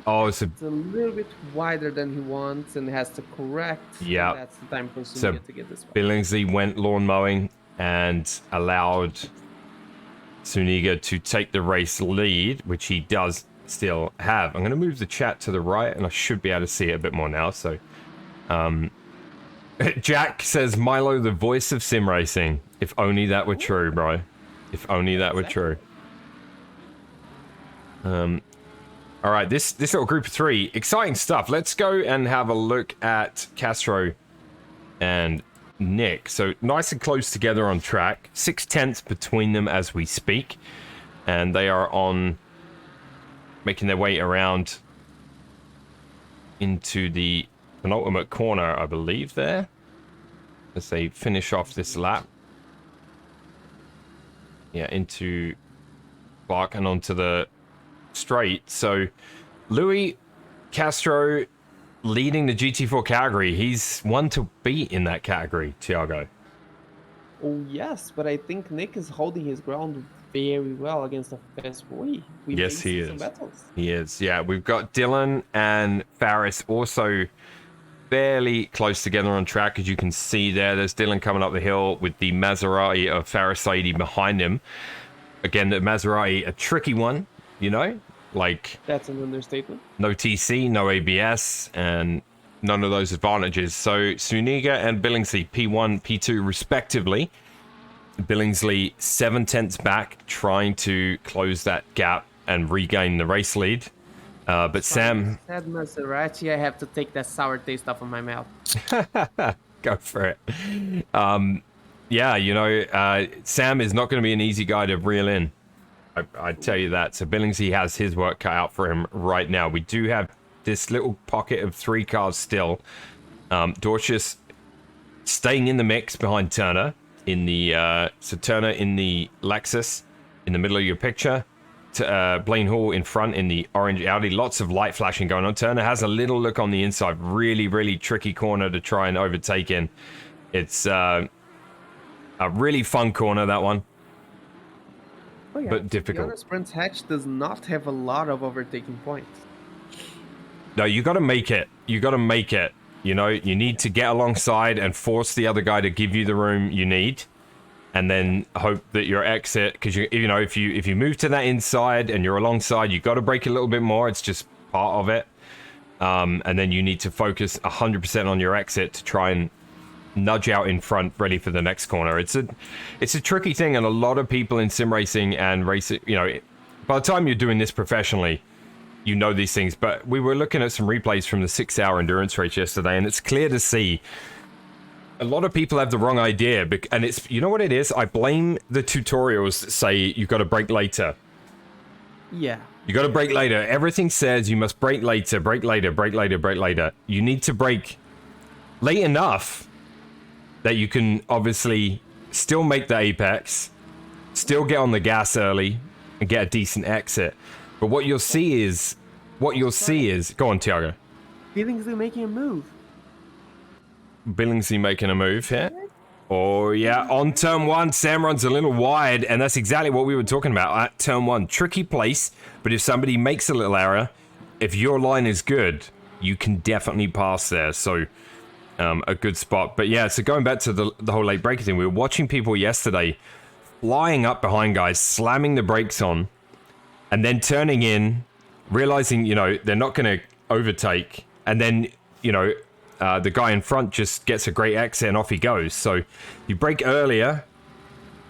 Speaker 2: It's a little bit wider than he wants and has to correct.
Speaker 1: Yeah.
Speaker 2: That's the time for
Speaker 1: So
Speaker 2: Suniga to get this one.
Speaker 1: Billingsley went lawn mowing and allowed Suniga to take the race lead, which he does still have. I'm going to move the chat to the right and I should be able to see it a bit more now. So Jack says, Milo, the voice of sim racing. If only that were true, bro. If only that were true. All right, this little group of 3, exciting stuff. Let's go and have a look at Castro and Nick. So nice and close together on track. 6/10 between them as we speak. And they are on making their way around into the penultimate corner, I believe, there. As they finish off this lap. Yeah, into Clark and onto the straight. So Louis Castro leading the GT4 category. He's one to beat in that category, Tiago.
Speaker 2: Oh, yes, but I think Nick is holding his ground very well against the fast boy.
Speaker 1: Yes, he
Speaker 2: some
Speaker 1: is.
Speaker 2: battles.
Speaker 1: He is. Yeah, we've got Dylan and Faris also fairly close together on track, as you can see there. There's Dylan coming up the hill with the Maserati of Faris Saidi behind him. Again, the Maserati, a tricky one, you know? Like,
Speaker 2: That's an understatement.
Speaker 1: no TC, no ABS, and none of those advantages. So Suniga and Billingsley, P1, P2 respectively. Billingsley 7/10 back, trying to close that gap and regain the race lead. But Sam,
Speaker 2: Said Maserati, I have to take that sour taste off of my mouth.
Speaker 1: go for it. Yeah, you know, Sam is not going to be an easy guy to reel in. I tell you that. So Billingsley has his work cut out for him right now. We do have this little pocket of 3 cars still. Dorcius staying in the mix behind Turner in the so Turner in the Lexus in the middle of your picture. Blaine Hall in front in the orange Audi. Lots of light flashing going on. Turner has a little look on the inside. Really tricky corner to try and overtake in. It's a really fun corner, that one.
Speaker 2: Oh, yeah,
Speaker 1: But difficult.
Speaker 2: To be honest, Brands Hatch does not have a lot of overtaking points.
Speaker 1: No, you got to make it. You got to make it. You know, you need to get alongside and force the other guy to give you the room you need, and then hope that your exit, because you know, if you move to that inside and you're alongside, you got to brake a little bit more. It's just part of it. And then you need to focus 100% on your exit to try and nudge out in front, ready for the next corner. It's a tricky thing, and a lot of people in sim racing and racing, you know, by the time you're doing this professionally, you know these things. But we were looking at some replays from the 6-hour endurance race yesterday, and it's clear to see a lot of people have the wrong idea. And it's, you know what it is? I blame the tutorials that say you've got to brake later.
Speaker 2: Yeah.
Speaker 1: You got to brake later. Everything says you must brake later, brake later, brake later, brake later. You need to brake late enough that you can obviously still make the apex, still get on the gas early, and get a decent exit. But what you'll see is, go on, Tiago.
Speaker 2: Billingsley making a move.
Speaker 1: Billingsley making a move here. Oh, yeah, on turn 1, Sam runs a little wide, and that's exactly what we were talking about at turn 1. Tricky place, but if somebody makes a little error, if your line is good, you can definitely pass there. So, a good spot. But yeah, so going back to the whole late braking thing, we were watching people yesterday flying up behind guys, slamming the brakes on, and then turning in, realizing, you know, they're not going to overtake, and then, you know, the guy in front just gets a great exit and off he goes. So you brake earlier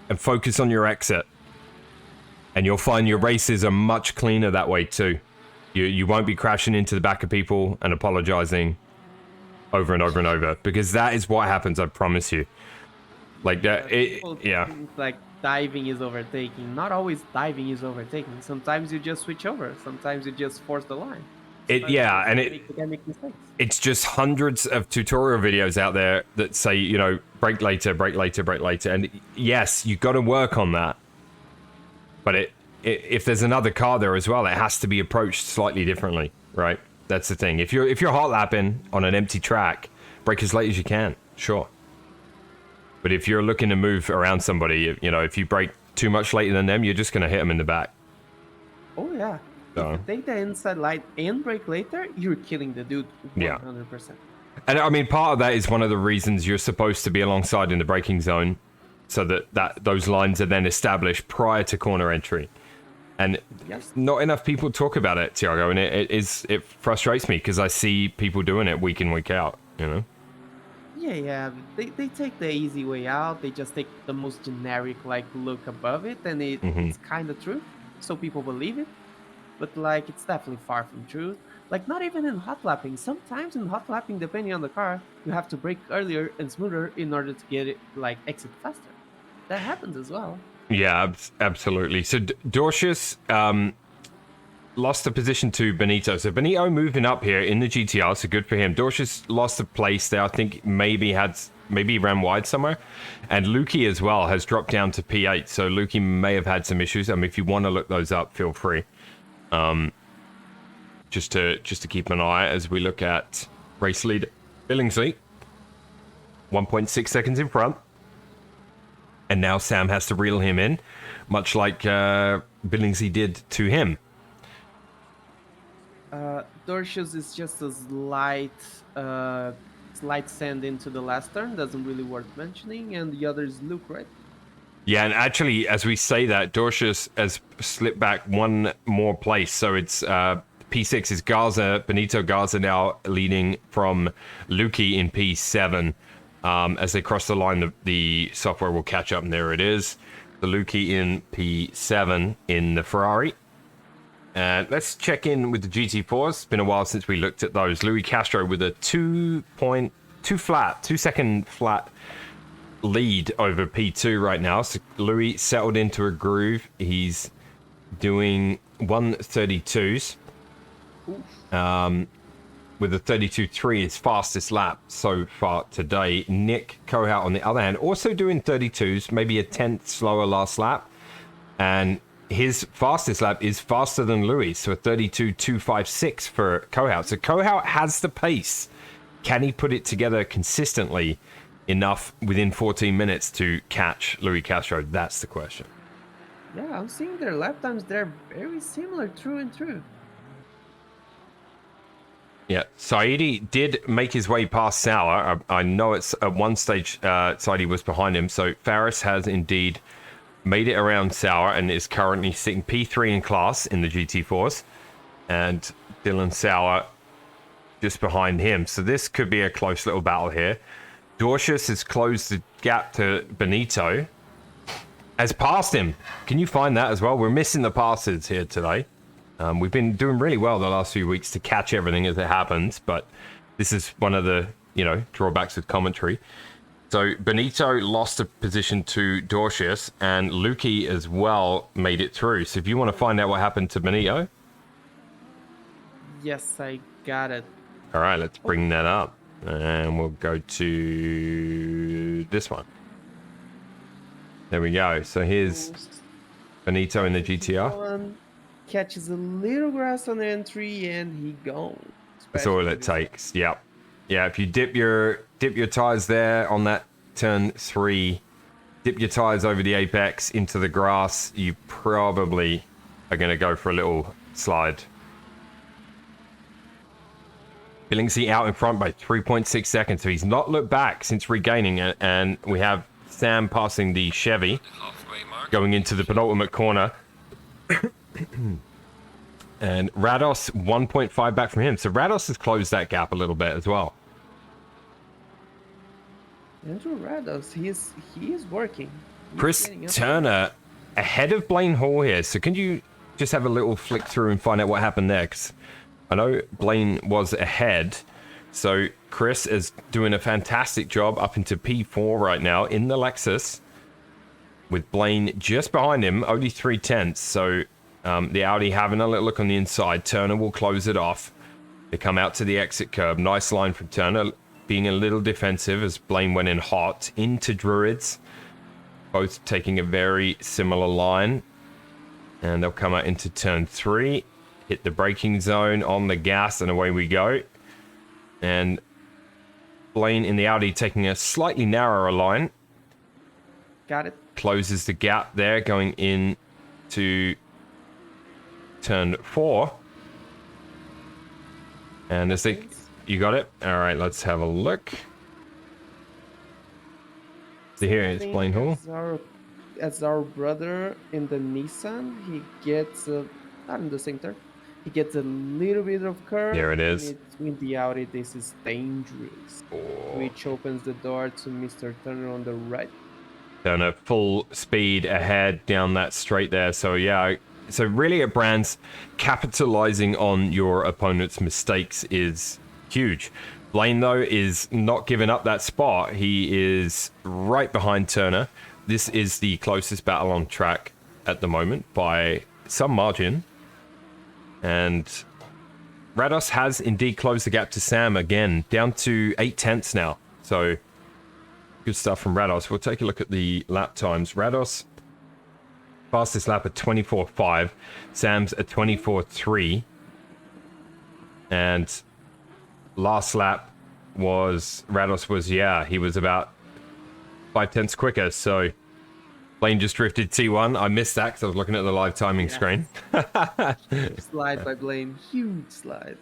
Speaker 1: and focus on your exit, and you'll find your races are much cleaner that way too. You won't be crashing into the back of people and apologizing over and over and over, because that is what happens, I promise you. Like that, yeah.
Speaker 2: Like diving is overtaking. Not always diving is overtaking. Sometimes you just switch over. Sometimes you just force the line.
Speaker 1: Make mistakes. It's just hundreds of tutorial videos out there that say, you know, brake later, brake later, brake later. And yes, you got to work on that. But if there's another car there as well, it has to be approached slightly differently, right? That's the thing. If you're hot lapping on an empty track, brake as late as you can, sure. But if you're looking to move around somebody, you know, if you brake too much later than them, you're just going to hit them in the back.
Speaker 2: Oh, yeah.
Speaker 1: So.
Speaker 2: If you take the inside light and brake later, you're killing the dude 100%.
Speaker 1: Yeah. And I mean, part of that is one of the reasons you're supposed to be alongside in the braking zone, so that those lines are then established prior to corner entry. And
Speaker 2: yes,
Speaker 1: not enough people talk about it, Tiago, and it frustrates me because I see people doing it week in, week out, you know?
Speaker 2: Yeah. They take the easy way out. They just take the most generic, like, look above it, and it's kind of true, so people believe it. But, like, it's definitely far from true. Like, not even in hot lapping. Sometimes in hot lapping, depending on the car, you have to brake earlier and smoother in order to get it, like, exit faster. That happens as well.
Speaker 1: Yeah, absolutely. So Dorcius lost the position to Benito. So Benito moving up here in the GTR, so good for him. Dorcius lost a place there. I think maybe he ran wide somewhere. And Luki as well has dropped down to P8. So Luki may have had some issues. I mean, if you want to look those up, feel free. Just to keep an eye as we look at race leader Billingsley. 1.6 seconds in front. And now Sam has to reel him in, much like Billingsley did to him.
Speaker 2: Dorcius is just a slight send into the last turn, doesn't really worth mentioning, and the other is Luke, right?
Speaker 1: Yeah, and actually, as we say that, Dorcius has slipped back one more place, so it's P6 is Benito Garza now leading from Luki in P7. As they cross the line, the software will catch up, and there it is. The Luki in P7 in the Ferrari. And let's check in with the GT4s. It's been a while since we looked at those. Louis Castro with a 2-second flat lead over P2 right now. So Louis settled into a groove. He's doing 132s. With a 32.3, his fastest lap so far today. Nick Kohout, on the other hand, also doing 32s, maybe a tenth slower last lap. And his fastest lap is faster than Louis, so a 32.256 for Kohout. So Kohout has the pace. Can he put it together consistently enough within 14 minutes to catch Louis Castro? That's the question.
Speaker 2: Yeah, I'm seeing their lap times. They're very similar, through and through.
Speaker 1: Yeah, Saidi did make his way past Sauer. I know it's at one stage Saidi was behind him, so Faris has indeed made it around Sauer and is currently sitting P3 in class in the GT4s, and Dylan Sauer just behind him. So this could be a close little battle here. Dorcius has closed the gap to Benito, has passed him. Can you find that as well? We're missing the passes here today. We've been doing really well the last few weeks to catch everything as it happens, but this is one of the, drawbacks with commentary. So Benito lost a position to Dorcius, and Luki as well made it through. So if you want to find out what happened to Benito.
Speaker 2: Yes, I got it.
Speaker 1: All right, let's bring that up. And we'll go to this one. There we go. So here's Benito in the GTR.
Speaker 2: Catches a little grass on the entry and he gone.
Speaker 1: That's all it takes. Yep. Yeah, if you dip your tires there on that turn 3, dip your tires over the apex into the grass, you probably are going to go for a little slide. Billingsley out in front by 3.6 seconds, so he's not looked back since regaining it, and we have Sam passing the Chevy, going into the penultimate corner. And Rados 1.5 back from him. So Rados has closed that gap a little bit as well.
Speaker 2: Andrew Rados, he is working.
Speaker 1: Chris Turner ahead of Blaine Hall here. So can you just have a little flick through and find out what happened there? 'Cause I know Blaine was ahead. So Chris is doing a fantastic job up into P4 right now in the Lexus, with Blaine just behind him, only 0.3. So the Audi having a little look on the inside. Turner will close it off. They come out to the exit curb. Nice line from Turner, being a little defensive as Blaine went in hot into Druids. Both taking a very similar line. And they'll come out into turn 3. Hit the braking zone on the gas, and away we go. And Blaine in the Audi taking a slightly narrower line.
Speaker 2: Got it.
Speaker 1: Closes the gap there, going in to turn 4. And as they, you got it? All right, let's have a look. So here is Blaine Hall.
Speaker 2: As our brother in the Nissan, he gets not in the center. He gets a little bit of curve.
Speaker 1: There it is.
Speaker 2: In the Audi, this is dangerous.
Speaker 1: Oh.
Speaker 2: Which opens the door to Mr. Turner on the right.
Speaker 1: Turner full speed ahead down that straight there. So yeah, so really at Brands, capitalizing on your opponent's mistakes is huge. Blaine, though, is not giving up that spot. He is right behind Turner. This is the closest battle on track at the moment by some margin. And Rados has indeed closed the gap to Sam again, down to 0.8 now. So good stuff from Rados. We'll take a look at the lap times. Rados, fastest lap at 24.5. Sam's at 24.3. And last lap was, Rados was, yeah, he was about 0.5 quicker. So Blaine just drifted T1. I missed that because I was looking at the live timing screen.
Speaker 2: Slide by Blaine. Huge slide.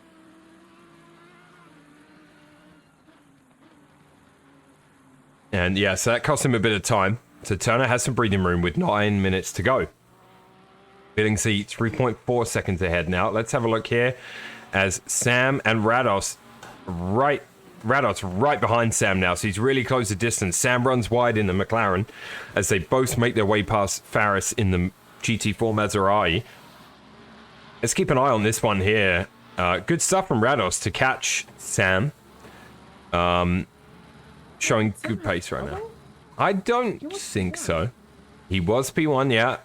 Speaker 1: And yeah, so that cost him a bit of time. So Turner has some breathing room with 9 minutes to go. Billingsley 3.4 seconds ahead now. Let's have a look here as Sam and Rados right Rados right behind Sam now, so he's really close the distance. Sam runs wide in the McLaren as they both make their way past Faris in the GT4 Maserati. Let's keep an eye on this one here. Good stuff from Rados to catch Sam. Showing good pace right now. I don't think so. He was P1, yeah.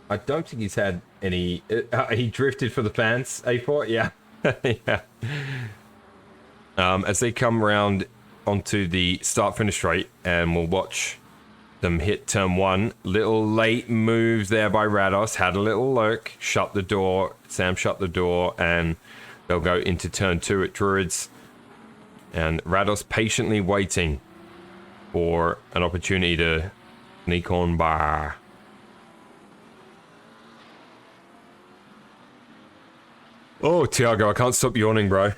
Speaker 1: I don't think he's had any... he drifted for the fans, A4, yeah. Yeah. As they come around onto the start-finish straight, and we'll watch them hit turn 1. Little late move there by Rados. Had a little lurk, shut the door. Sam shut the door, and they'll go into turn 2 at Druids. And Rados patiently waiting for an opportunity to sneak on by. Oh, Tiago, I can't stop yawning, bro.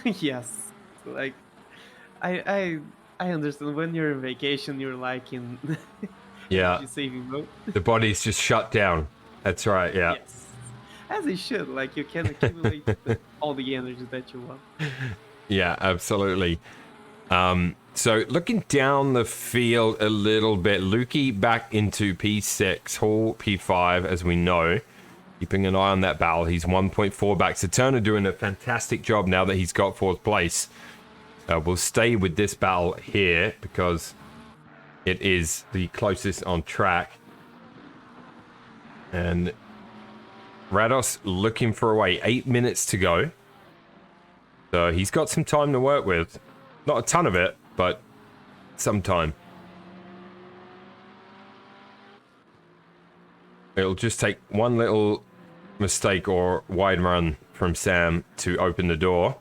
Speaker 2: Yes, like I understand when you're on vacation, you're like in
Speaker 1: Yeah.
Speaker 2: energy saving mode.
Speaker 1: The body's just shut down. That's right, yeah.
Speaker 2: Yes, as it should. Like you can accumulate all the energy that you want.
Speaker 1: Yeah, absolutely. So looking down the field a little bit, Luki back into P6, Hall P5, as we know. Keeping an eye on that battle. He's 1.4 back. So Turner doing a fantastic job now that he's got 4th place. We'll stay with this battle here because it is the closest on track. And Rados looking for a way. 8 minutes to go. So he's got some time to work with. Not a ton of it, but some time. It'll just take one little mistake or wide run from Sam to open the door.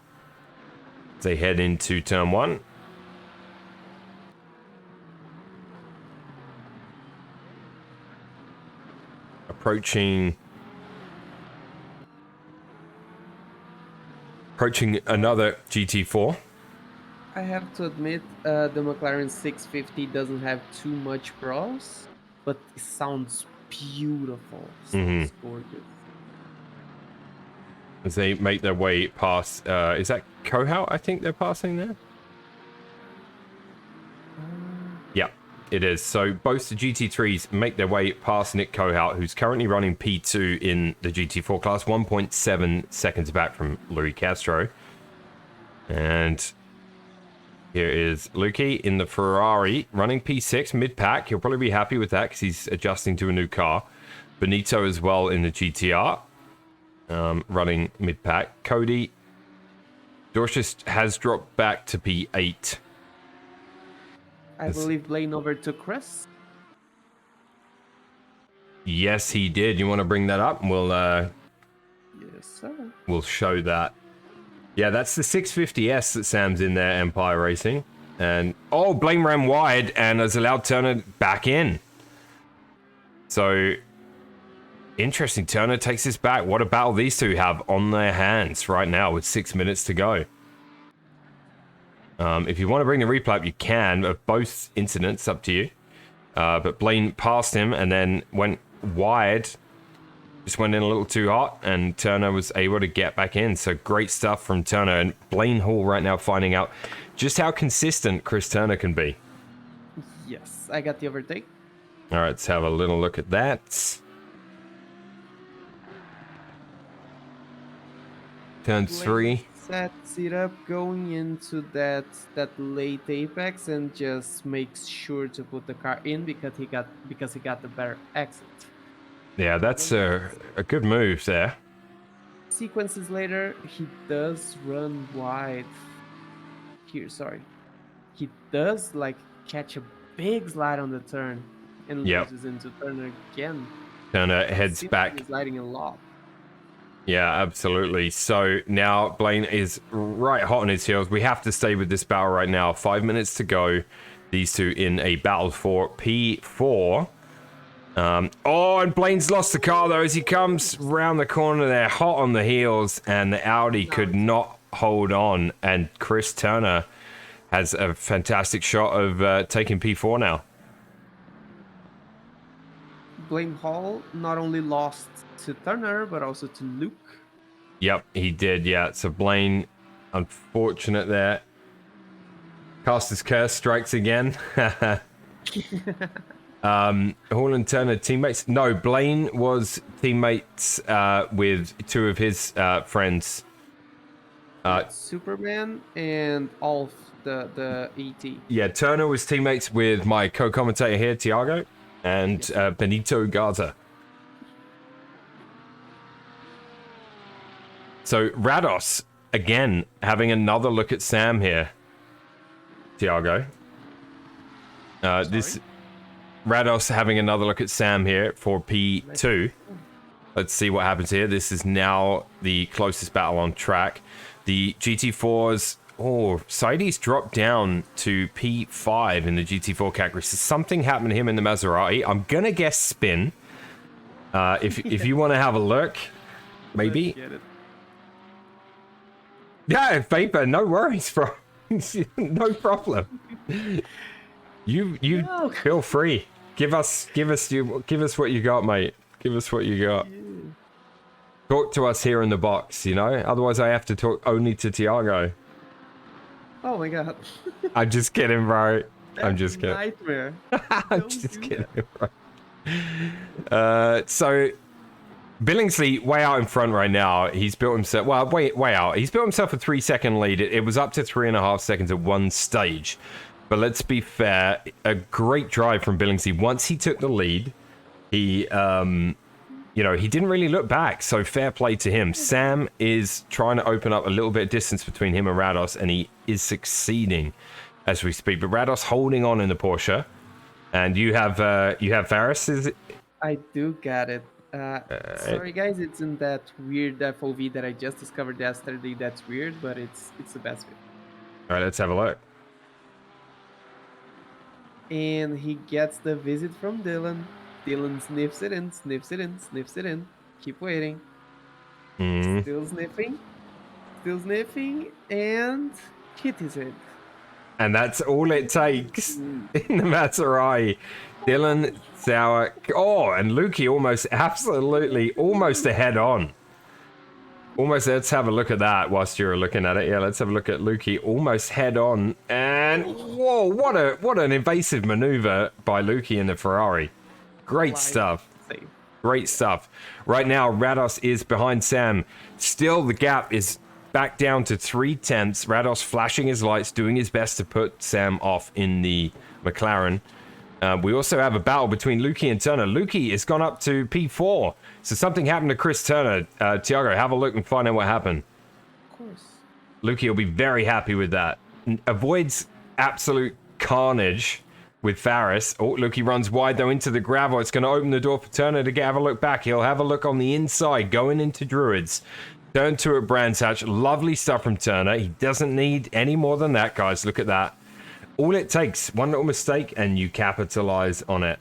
Speaker 1: They head into turn 1. Approaching another GT4.
Speaker 2: I have to admit, the McLaren 650 doesn't have too much pros, but it sounds beautiful. Sounds gorgeous.
Speaker 1: As they make their way past, is that Kohout? I think they're passing there. Yeah, it is. So both the GT3s make their way past Nick Kohout, who's currently running P2 in the GT4 class, 1.7 seconds back from Louis Castro. And here is Luki in the Ferrari, running P6 mid-pack. He'll probably be happy with that because he's adjusting to a new car. Benito as well in the GTR, running mid-pack. Cody Dorcas has dropped back to P8.
Speaker 2: I believe Blaine overtook Chris.
Speaker 1: Yes, he did. You want to bring that up? And
Speaker 2: Yes, sir.
Speaker 1: we'll show that. Yeah, that's the 650S that Sam's in there, Empire Racing. And, oh, Blaine ran wide and has allowed Turner back in. So, interesting. Turner takes this back. What a battle these two have on their hands right now with 6 minutes to go. If you want to bring the replay up, you can, of both incidents, up to you. But Blaine passed him and then went wide. Just went in a little too hot, and Turner was able to get back in. So great stuff from Turner. And Blaine Hall right now finding out just how consistent Chris Turner can be.
Speaker 2: Yes, I got the overtake.
Speaker 1: All right, let's have a little look at that. Turn 3.
Speaker 2: Sets it up going into that late apex and just makes sure to put the car in because he got the better exit.
Speaker 1: Yeah, that's a good move there.
Speaker 2: Sequences later, he does run wide. Here, sorry. He does like catch a big slide on the turn and loses into Turner again.
Speaker 1: Turner heads
Speaker 2: Seems
Speaker 1: back.
Speaker 2: He's sliding a lot.
Speaker 1: Yeah, absolutely. So now Blaine is right hot on his heels. We have to stay with this battle right now. 5 minutes to go. These two in a battle for P4. Oh, and Blaine's lost the car though as he comes round the corner there, hot on the heels, and the Audi could not hold on. And Chris Turner has a fantastic shot of taking P4 now.
Speaker 2: Blaine Hall not only lost to Turner, but also to Luke.
Speaker 1: Yep, he did, yeah. So Blaine, unfortunate there. Caster's Curse strikes again. Hall and Turner teammates. No, Blaine was teammates with two of his friends.
Speaker 2: Superman and Alf, the ET.
Speaker 1: Yeah, Turner was teammates with my co-commentator here, Tiago, and Benito Garza. So Rados, again, having another look at Sam here. Tiago. This Rados having another look at Sam here for P2. Let's see what happens here. This is now the closest battle on track. The GT4s, Saidi's dropped down to P5 in the GT4 category. So something happened to him in the Maserati. I'm gonna guess spin. If you want to have a look, maybe. Yeah, Vapor, no worries, bro. No problem. You
Speaker 2: No.
Speaker 1: feel free. Give us what you got, mate. Give us what you got. Talk to us here in the box, you know? Otherwise I have to talk only to Tiago.
Speaker 2: Oh my god.
Speaker 1: I'm just kidding, bro. I'm just kidding.
Speaker 2: Nightmare.
Speaker 1: I'm
Speaker 2: Don't
Speaker 1: just
Speaker 2: do
Speaker 1: kidding, bro. So Billingsley way out in front right now. He's built himself way out. He's built himself a 3-second lead. It was up to 3.5 seconds at one stage. But let's be fair, a great drive from Billingsley. Once he took the lead, he he didn't really look back, so fair play to him. Sam is trying to open up a little bit of distance between him and Rados, and he is succeeding as we speak. But Rados holding on in the Porsche, and you have Faris, is it?
Speaker 2: I do got it. Sorry guys, it's in that weird FOV that I just discovered yesterday. That's weird, but it's the best way.
Speaker 1: All right, let's have a look.
Speaker 2: And he gets the visit from Dylan. Dylan sniffs it in, sniffs it in, sniffs it in. Keep waiting. Still sniffing, and kitties it.
Speaker 1: And that's all it takes in the Maserati. Dylan, Sauer, and Luki almost ahead on. Almost, let's have a look at that whilst you're looking at it. Yeah, let's have a look at Luki almost head on. And whoa, what an evasive maneuver by Luki in the Ferrari. Great stuff. Great stuff. Right now, Rados is behind Sam. Still, the gap is back down to 0.3. Rados flashing his lights, doing his best to put Sam off in the McLaren. We also have a battle between Luki and Turner. Luki has gone up to P4. So something happened to Chris Turner. Tiago, have a look and find out what happened.
Speaker 2: Of course.
Speaker 1: Luki will be very happy with that. Avoids absolute carnage with Faris. Oh, Luki runs wide though into the gravel. It's going to open the door for Turner to have a look back. He'll have a look on the inside, going into Druids. Turn 2 at Brands Hatch. Lovely stuff from Turner. He doesn't need any more than that, guys. Look at that. All it takes, one little mistake, and you capitalize on it.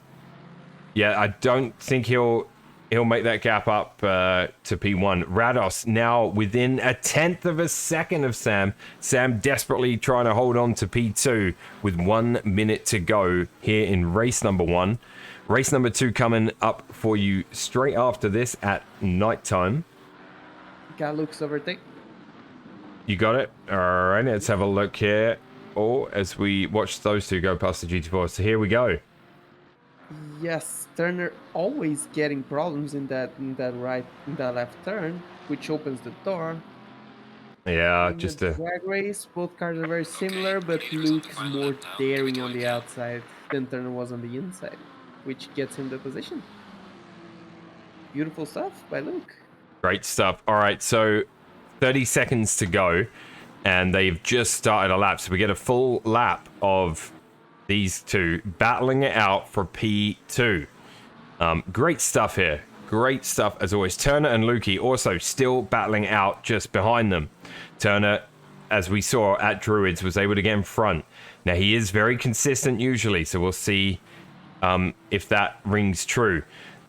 Speaker 1: Yeah, I don't think he'll make that gap up to P1. Rados now within 1/10 of a second of Sam. Sam desperately trying to hold on to P2 with 1 minute to go here in race number 1. Race number 2 coming up for you straight after this at nighttime.
Speaker 2: Got Luke's overtake.
Speaker 1: You got it? All right, let's have a look here. As we watch those two go past the GT4. So here we go.
Speaker 2: Yes, Turner always getting problems in that left turn, which opens the door.
Speaker 1: Yeah,
Speaker 2: In
Speaker 1: just
Speaker 2: the
Speaker 1: a
Speaker 2: drag race. Both cars are very similar, but Luke's more daring on the outside than Turner was on the inside, which gets him the position. Beautiful stuff by Luke.
Speaker 1: great stuff. All right, so 30 seconds to go. And they've just started a lap. So we get a full lap of these two battling it out for P2. Great stuff here. Great stuff as always. Turner and Luki also still battling out just behind them. Turner, as we saw at Druids, was able to get in front. Now, he is very consistent usually, so we'll see if that rings true.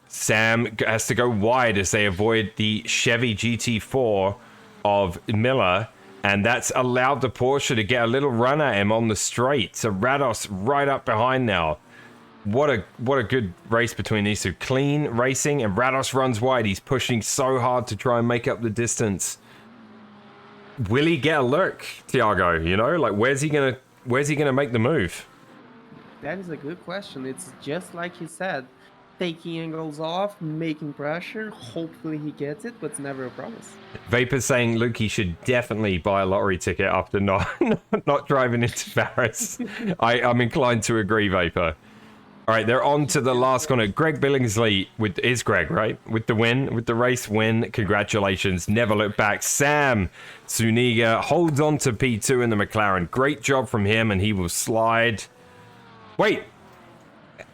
Speaker 1: Sam has to go wide as they avoid the Chevy GT4 of Miller. And that's allowed the Porsche to get a little run at him on the straight. So Rados right up behind now. What a good race between these two. Clean racing, and Rados runs wide. He's pushing so hard to try and make up the distance will he get a look, Tiago? You know, like where's he gonna make the move?
Speaker 2: That is a good question. It's just like he said, taking angles off, making pressure. Hopefully he gets it, but it's never a promise.
Speaker 1: Vapor saying Luki should definitely buy a lottery ticket after not not driving into Paris. I'm inclined to agree, Vapor. All right, they're on to the last corner. Greg Billingsley is Greg, right? With the win, with the race win. Congratulations. Never look back. Sam Suniga holds on to P2 in the McLaren. Great job from him, and he will slide. Wait,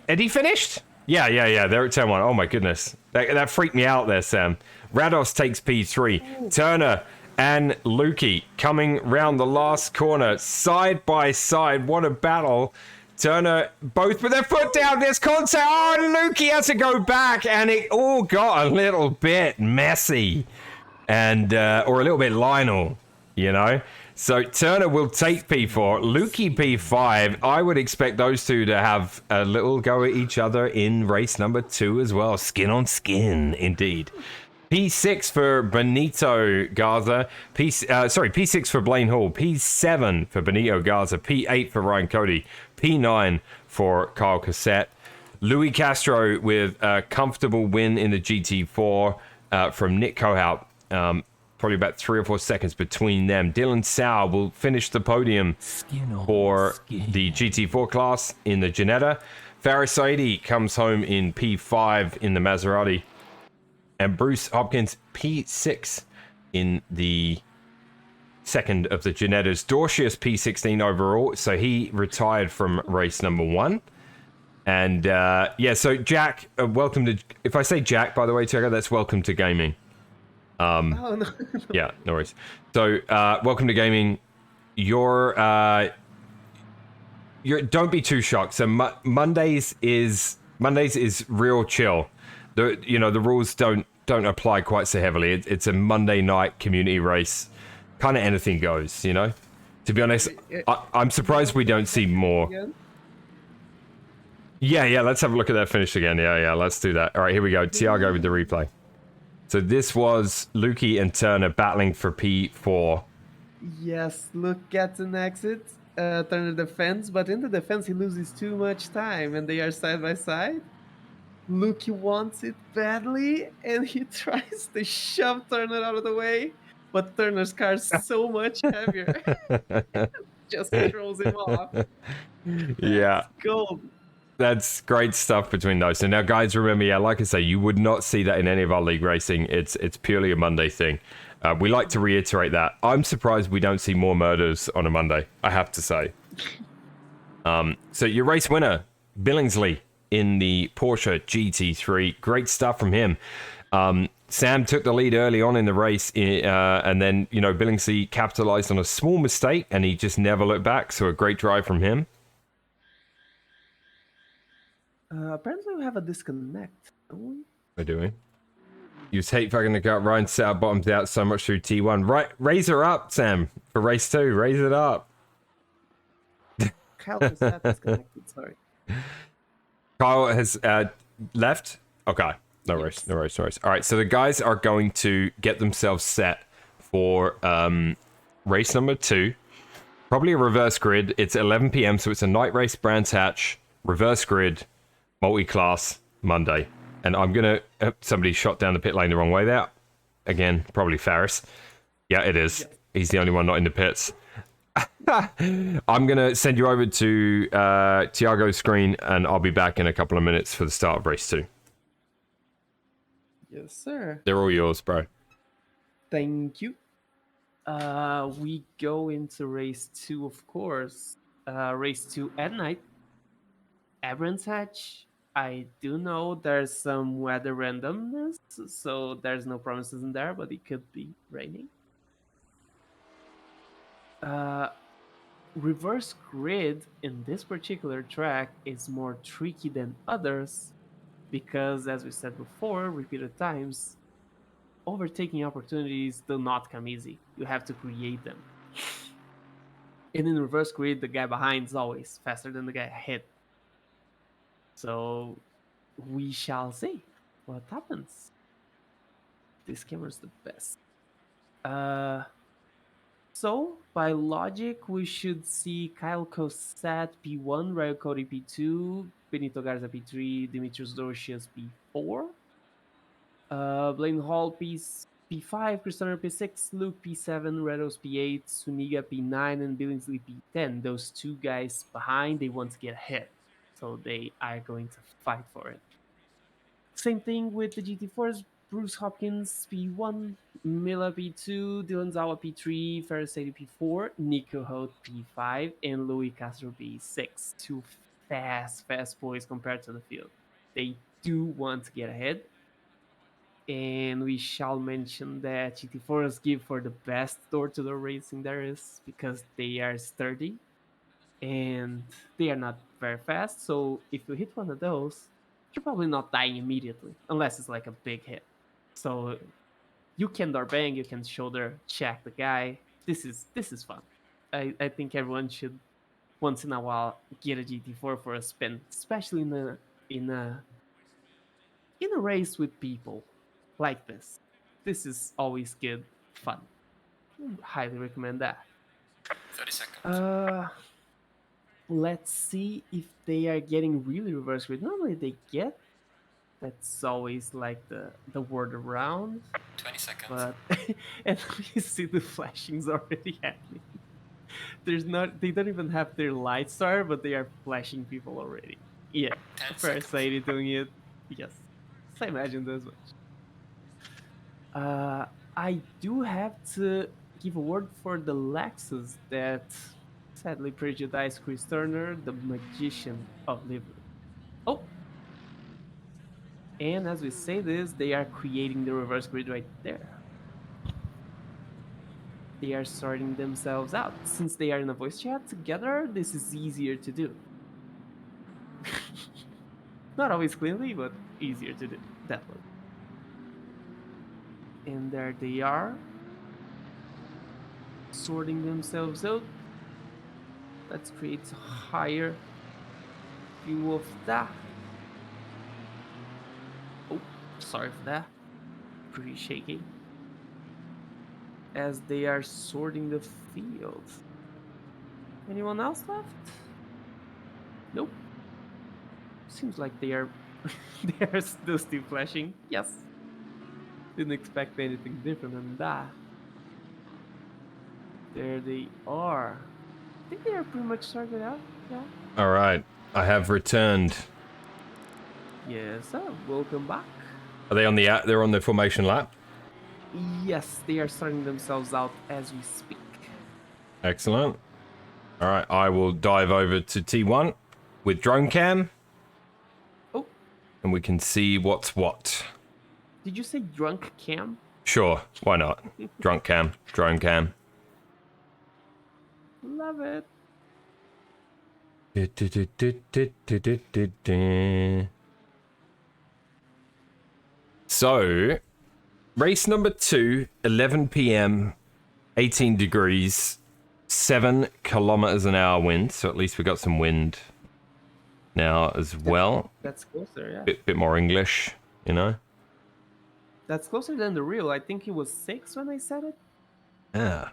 Speaker 1: had he finished? Yeah. They're at 10-1. Oh my goodness. That freaked me out there, Sam. Rados takes P3. Turner and Luki coming round the last corner. Side by side. What a battle. Turner both with their foot down. There's contact. Oh, and Luki has to go back. And it all got a little bit messy. And, or a little bit Lionel, you know. So Turner will take P4, Luki P5. I would expect those two to have a little go at each other in race number 2 as well. Skin on skin, indeed. P6 for Benito Garza. P6 for Blaine Hall. P7 for Benito Garza. P8 for Ryan Cody. P9 for Kyle Cassette. Louis Castro with a comfortable win in the GT4 from Nick Kohout. Probably about 3 or 4 seconds between them. Dylan Sau will finish the podium for the GT4 class in the Ginetta. Faris Saidi comes home in P5 in the Maserati. And Bruce Hopkins P6 in the second of the Ginettas. Dorcius P16 overall, so he retired from race number 1. And yeah, so Jack, welcome to... If I say Jack, by the way, Tiago, that's welcome to gaming.
Speaker 2: Oh, no.
Speaker 1: Yeah, no worries. So, welcome to gaming. You're don't be too shocked. So Mondays is real chill. The rules don't apply quite so heavily. It's a Monday night community race. Kind of anything goes, you know. To be honest, I'm surprised we don't see more.
Speaker 2: Again?
Speaker 1: Yeah. Let's have a look at that finish again. Yeah. Let's do that. All right, here we go. Tiago with the replay. So this was Luki and Turner battling for P4.
Speaker 2: Yes, Luke gets an exit. Turner defends, but in the defense he loses too much time, and they are side by side. Luke wants it badly, and he tries to shove Turner out of the way, but Turner's car is so much heavier. Just throws him off.
Speaker 1: Yeah.
Speaker 2: Gold.
Speaker 1: That's great stuff between those. And now, guys, remember, yeah, like I say, you would not see that in any of our league racing. It's purely a Monday thing. We like to reiterate that. I'm surprised we don't see more murders on a Monday, I have to say. So your race winner, Billingsley, in the Porsche GT3. Great stuff from him. Sam took the lead early on in the race, and then, Billingsley capitalized on a small mistake, and he just never looked back. So a great drive from him.
Speaker 2: Apparently we have a disconnect, don't we?
Speaker 1: We're doing. You hate fucking the gut. Ryan set our bottoms out so much through T1. Right, raise her up, Sam, for race 2. Raise it up.
Speaker 2: Kyle was that disconnected, sorry.
Speaker 1: Kyle has left. Okay, no worries. All right, so the guys are going to get themselves set for race number 2. Probably a reverse grid. It's 11 p.m., so it's a night race, Brands Hatch, reverse grid, multi-class, Monday. And I'm going to... somebody shot down the pit lane the wrong way there. Again, probably Faris. Yeah, it is. Yeah. He's the only one not in the pits. I'm going to send you over to Tiago's screen, and I'll be back in a couple of minutes for the start of race 2.
Speaker 2: Yes, sir.
Speaker 1: They're all yours, bro.
Speaker 2: Thank you. We go into race 2, of course. Race 2 at night. Brands Hatch. I do know there's some weather randomness, so there's no promises in there, but it could be raining. Reverse grid in this particular track is more tricky than others because, as we said before, repeated times, overtaking opportunities do not come easy. You have to create them. And in reverse grid, the guy behind is always faster than the guy ahead. So we shall see what happens. This camera's the best. So, by logic, we should see Kyle Cosset P1, Rayo Cody P2, Benito Garza P3, Dimitrios Dorcius P4, Blaine Hall P5, Cristiano P6, Luke P7, Redos P8, Suniga P9, and Billingsley P10. Those two guys behind, they want to get ahead. So they are going to fight for it. Same thing with the GT4s. Bruce Hopkins P1, Mila P2, Dylan Zawa P3, Ferris P4, Nico Holt P5, and Louis Castro P6. Two fast boys compared to the field. They do want to get ahead. And we shall mention that GT4s give for the best door-to-door racing there is because they are sturdy and they are not very fast. So if you hit one of those, you're probably not dying immediately unless it's like a big hit. So you can door bang, you can shoulder check the guy. This is fun. I think everyone should once in a while get a GT4 for a spin, especially in a in a race with people like this. This is always good fun. Highly recommend that.
Speaker 3: 30 seconds.
Speaker 2: Let's see if they are getting really reverse grid. Normally they get. That's always like the word around.
Speaker 3: 20 seconds.
Speaker 2: But and we see the flashings already happening. They don't even have their lights started, but they are flashing people already. Yeah.
Speaker 3: 10
Speaker 2: First
Speaker 3: seconds.
Speaker 2: lady doing it. Yes. So I imagine this much. I do have to give a word for the Lexus that sadly prejudiced Chris Turner, the magician of livery. Oh! And as we say this, they are creating the reverse grid right there. They are sorting themselves out. Since they are in a voice chat together, this is easier to do. Not always cleanly, but easier to do. Definitely. And there they are. Sorting themselves out. Let's create a higher view of that. Oh, sorry for that. Pretty shaky. As they are sorting the field. Anyone else left? Nope. Seems like they are they are still flashing. Yes. Didn't expect anything different than that. There they are. I think they are pretty much sorted out. Yeah.
Speaker 1: All right, I have returned.
Speaker 2: Yes, sir. Welcome back.
Speaker 1: Are they on the they're on the formation lap?
Speaker 2: Yes, they are sorting themselves out as we speak.
Speaker 1: Excellent. All right, I will dive over to T1 with Dronecam.
Speaker 2: Oh.
Speaker 1: And we can see what's what.
Speaker 2: Did you say drunk cam?
Speaker 1: Sure, why not? Dronecam, Dronecam.
Speaker 2: Love it.
Speaker 1: So, race number 2, 11 p.m., 18 degrees, 7 kilometers an hour wind. So at least we got some wind now as well.
Speaker 2: That's closer, yeah.
Speaker 1: Bit more English, you know?
Speaker 2: That's closer than the real. I think it was 6 when I said it.
Speaker 1: Yeah.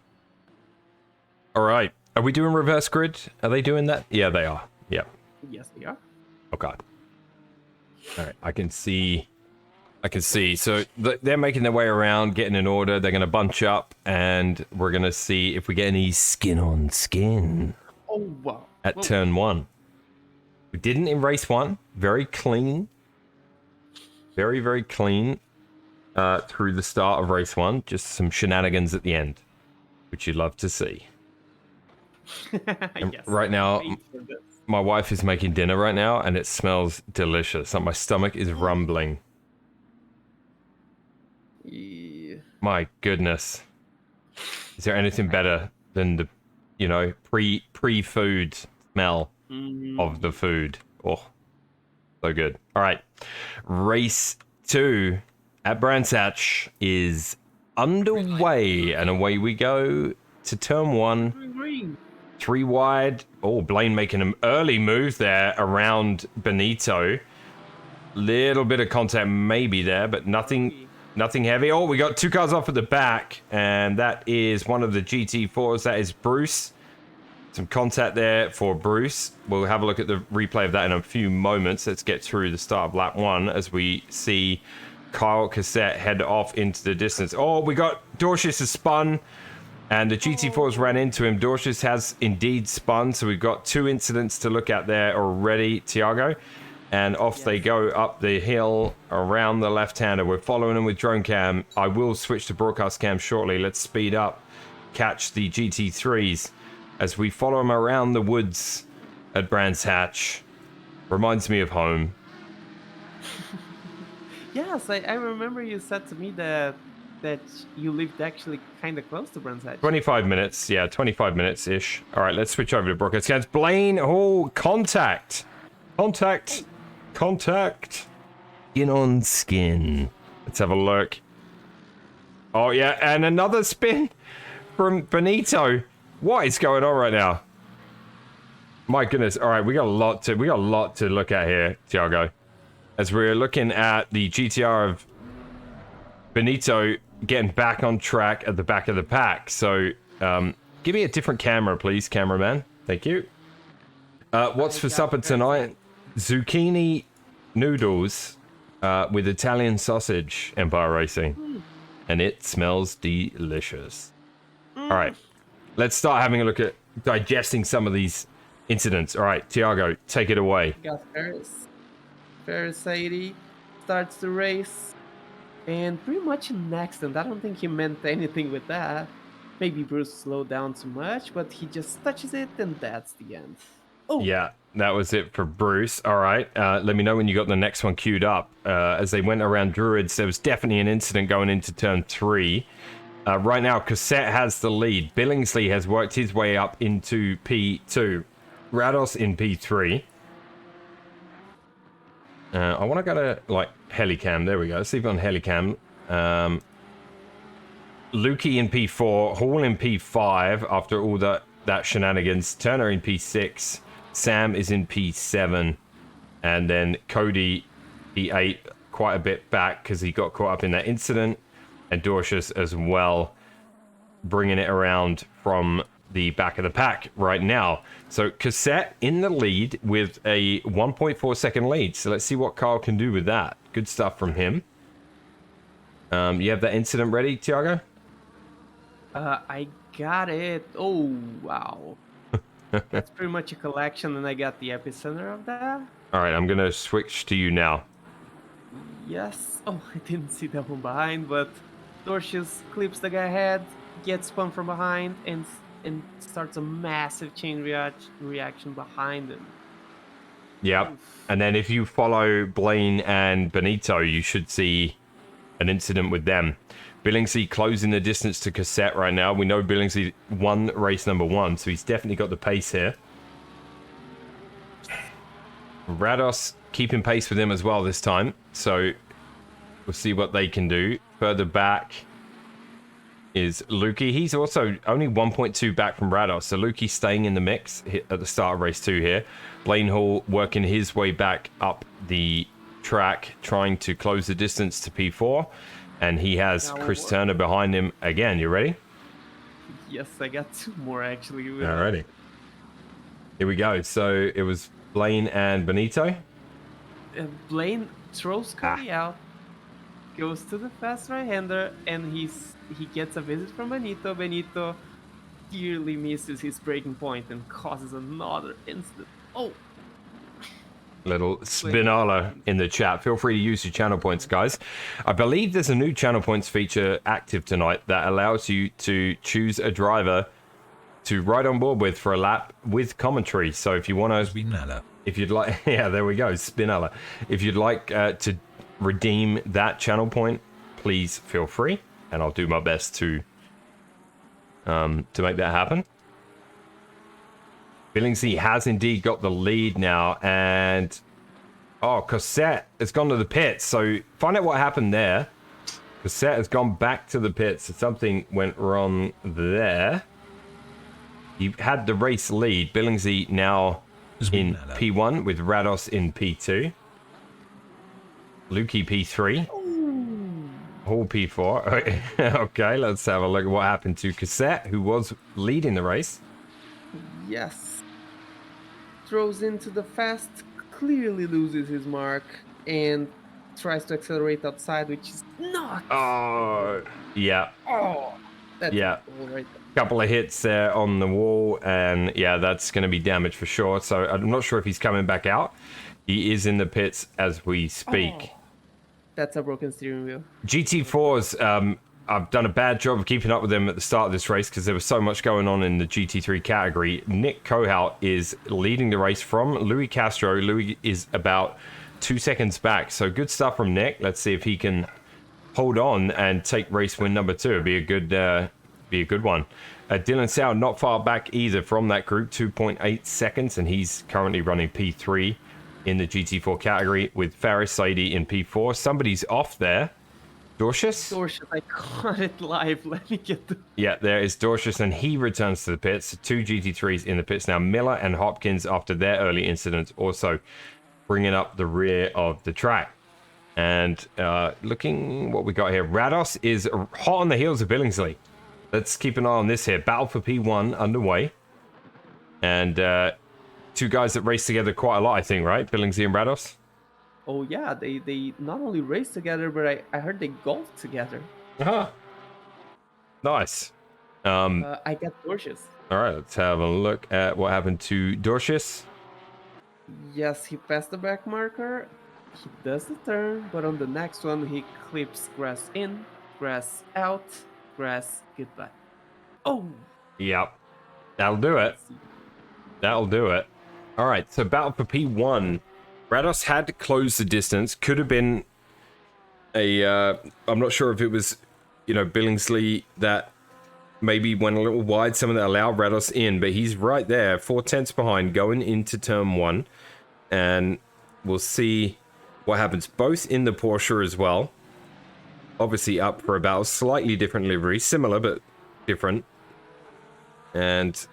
Speaker 1: All right. Are we doing reverse grid? Are they doing that? Yeah, they are. Yeah.
Speaker 2: Yes, they are.
Speaker 1: Okay. All right. I can see. So they're making their way around, getting in order. They're going to bunch up, and we're going to see if we get any skin on skin
Speaker 2: Oh, wow.
Speaker 1: at
Speaker 2: Whoa.
Speaker 1: turn 1. We didn't in race 1. Very clean. Very, very clean through the start of race 1. Just some shenanigans at the end, which you'd love to see.
Speaker 2: Yes.
Speaker 1: Right now,
Speaker 2: Wait for this.
Speaker 1: my wife is making dinner right now, and it smells delicious. Like my stomach is rumbling.
Speaker 2: Yeah.
Speaker 1: My goodness. Is there anything better than the, you know, pre-food smell of the food? Oh, so good. All right. Race 2 at Brands Hatch is underway, and away we go to turn 1.
Speaker 2: Green.
Speaker 1: 3 wide. Oh, Blaine making an early move there around Benito. Little bit of contact maybe there, but nothing Nothing heavy. Oh, we got 2 cars off at the back, and that is one of the GT4s. That is Bruce. Some contact there for Bruce. We'll have a look at the replay of that in a few moments. Let's get through the start of lap 1 as we see Kyle Cassette head off into the distance. Oh, we got Dorcius has spun, and the GT4s ran into him. Dorcius has indeed spun, so we've got 2 incidents to look at there already, Tiago. And off they go up the hill around the left-hander. We're following them with Dronecam. I will switch to broadcast cam shortly. Let's speed up, catch the GT3s as we follow them around the woods at Brands Hatch. Reminds me of home.
Speaker 2: Yes, I remember you said to me that you lived actually kind of close to Brands Hatch.
Speaker 1: 25 minutes. Yeah, 25 minutes-ish. All right, let's switch over to broadcast cams. Blaine, oh, contact. Contact. Contact. Skin on skin. Let's have a look. Oh, yeah, and another spin from Benito. What is going on right now? My goodness. All right, we got a lot to look at here, Tiago. As we're looking at the GTR of Benito getting back on track at the back of the pack. So, give me a different camera, please, cameraman. Thank you. What's for supper tonight? Zucchini noodles with Italian sausage, Empire Racing. And it smells delicious. All right. Let's start having a look at digesting some of these incidents. All right, Tiago, take it away.
Speaker 2: Got Ferris. Ferris 80 starts the race. And pretty much an accident. I don't think he meant anything with that. Maybe Bruce slowed down too much, but he just touches it and that's the end. Oh.
Speaker 1: Yeah, that was it for Bruce. All right, let me know when you got the next one queued up. As they went around Druids, there was definitely an incident going into turn 3. Right now, Cassette has the lead. Billingsley has worked his way up into P2. Rados in P3. I want to go to, like, Helicam. There we go. Let's leave it on Helicam. Luki in P4. Hall in P5 after all that shenanigans. Turner in P6. Sam is in P7. And then Cody, P8, quite a bit back because he got caught up in that incident. And Dorcius as well, bringing it around from the back of the pack right now. So Cassette in the lead with a 1.4 second lead. So let's see what Kyle can do with that. Good stuff from him. You have that incident ready, Tiago?
Speaker 2: I got it. Oh, wow. That's pretty much a collection, and I got the epicenter of that.
Speaker 1: All right, I'm going to switch to you now.
Speaker 2: Yes. Oh, I didn't see that one behind, but Dorcius clips the guy ahead, gets spun from behind, and starts a massive chain reaction behind him.
Speaker 1: Yep. And then if you follow Blaine and Benito, you should see an incident with them. Billingsley closing the distance to Cassette right now. We know Billingsley won race number 1, so he's definitely got the pace here. Rados keeping pace with him as well this time, so we'll see what they can do. Further back is Luki. He's also only 1.2 back from Rados, so Luki staying in the mix at the start of race 2 here. Blaine Hall working his way back up the track, trying to close the distance to P4, and he has Chris Turner behind him again. You ready?
Speaker 2: Yes, I got 2 more actually.
Speaker 1: Alrighty. Here we go. So it was Blaine and Benito.
Speaker 2: Blaine throws Cody out, goes to the fast right-hander, and he gets a visit from Benito. Benito dearly misses his braking point and causes another incident. Oh!
Speaker 1: Little Spinala in the chat. Feel free to use your channel points, guys. I believe there's a new channel points feature active tonight that allows you to choose a driver to ride on board with for a lap with commentary. So if you want to...
Speaker 5: Spinala.
Speaker 1: If you'd like... Yeah, there we go. Spinala. If you'd like to redeem that channel point, please feel free. And I'll do my best to make that happen. Billingsley has indeed got the lead now, and Cassette has gone to the pits. So find out what happened there. Cassette has gone back to the pits. So something went wrong there. You had the race lead. Billingsley now in P1 with Rados in P2. Luki P3. Hall P4. Okay, let's have a look at what happened to Cassette, who was leading the race.
Speaker 2: Yes. Throws into the fast, clearly loses his mark, and tries to accelerate outside, which is not.
Speaker 1: Oh, yeah,
Speaker 2: Oh, that's
Speaker 1: yeah.
Speaker 2: a goal right there.
Speaker 1: Couple of hits there on the wall, and yeah, that's going to be damage for sure. So I'm not sure if he's coming back out. He is in the pits as we speak.
Speaker 2: Oh, that's a broken steering wheel.
Speaker 1: GT4s, I've done a bad job of keeping up with them at the start of this race because there was so much going on in the GT3 category. Nick Kohout is leading the race from Louis Castro. Louis is about 2 seconds back, so good stuff from Nick. Let's see if he can hold on and take race win number 2. It'd be a good one. Dylan Sow not far back either from that group, 2.8 seconds, and he's currently running P3 in the GT4 category with Faris Saidi in P4. Somebody's off there. Dorcius?
Speaker 2: Dorcius, I caught it live. Let me get the...
Speaker 1: Yeah, there is Dorcius, and he returns to the pits. 2 GT3s in the pits now. Miller and Hopkins, after their early incidents, also bringing up the rear of the track. And looking what we got here. Rados is hot on the heels of Billingsley. Let's keep an eye on this here. Battle for P1 underway. And 2 guys that race together quite a lot, I think, right? Billingsley and Rados?
Speaker 2: Oh yeah, they not only race together, but I heard they golf together.
Speaker 1: Uh-huh. Nice.
Speaker 2: I got Dorcius.
Speaker 1: All right, let's have a look at what happened to Dorcius.
Speaker 2: Yes, he passed the back marker. He does the turn, but on the next one, he clips grass in, grass out, grass goodbye. Oh!
Speaker 1: Yep. That'll do it. That'll do it. All right, so battle for P1. Rados had to close the distance. Could have been a... I'm not sure if it was, Billingsley that maybe went a little wide. Some of that allowed Rados in, but he's right there, 4/10 behind, going into turn 1. And we'll see what happens. Both in the Porsche as well. Obviously up for a battle. Slightly different livery. Similar, but different. And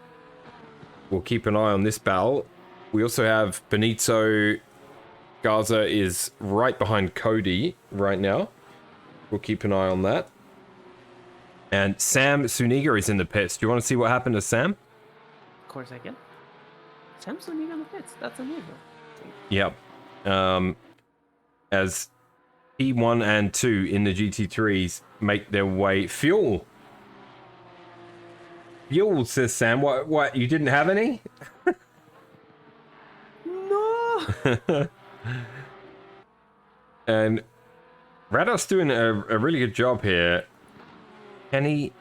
Speaker 1: we'll keep an eye on this battle. We also have Benito Garza is right behind Cody right now. We'll keep an eye on that. And Sam Suniga is in the pits. Do you want to see what happened to Sam?
Speaker 2: Of course I can. Sam's on the pits. That's unusual.
Speaker 1: Yep. As P1 and 2 in the GT3s make their way... Fuel! Fuel, says Sam. What? You didn't have any?
Speaker 2: No!
Speaker 1: And Rados doing a really good job here. Can he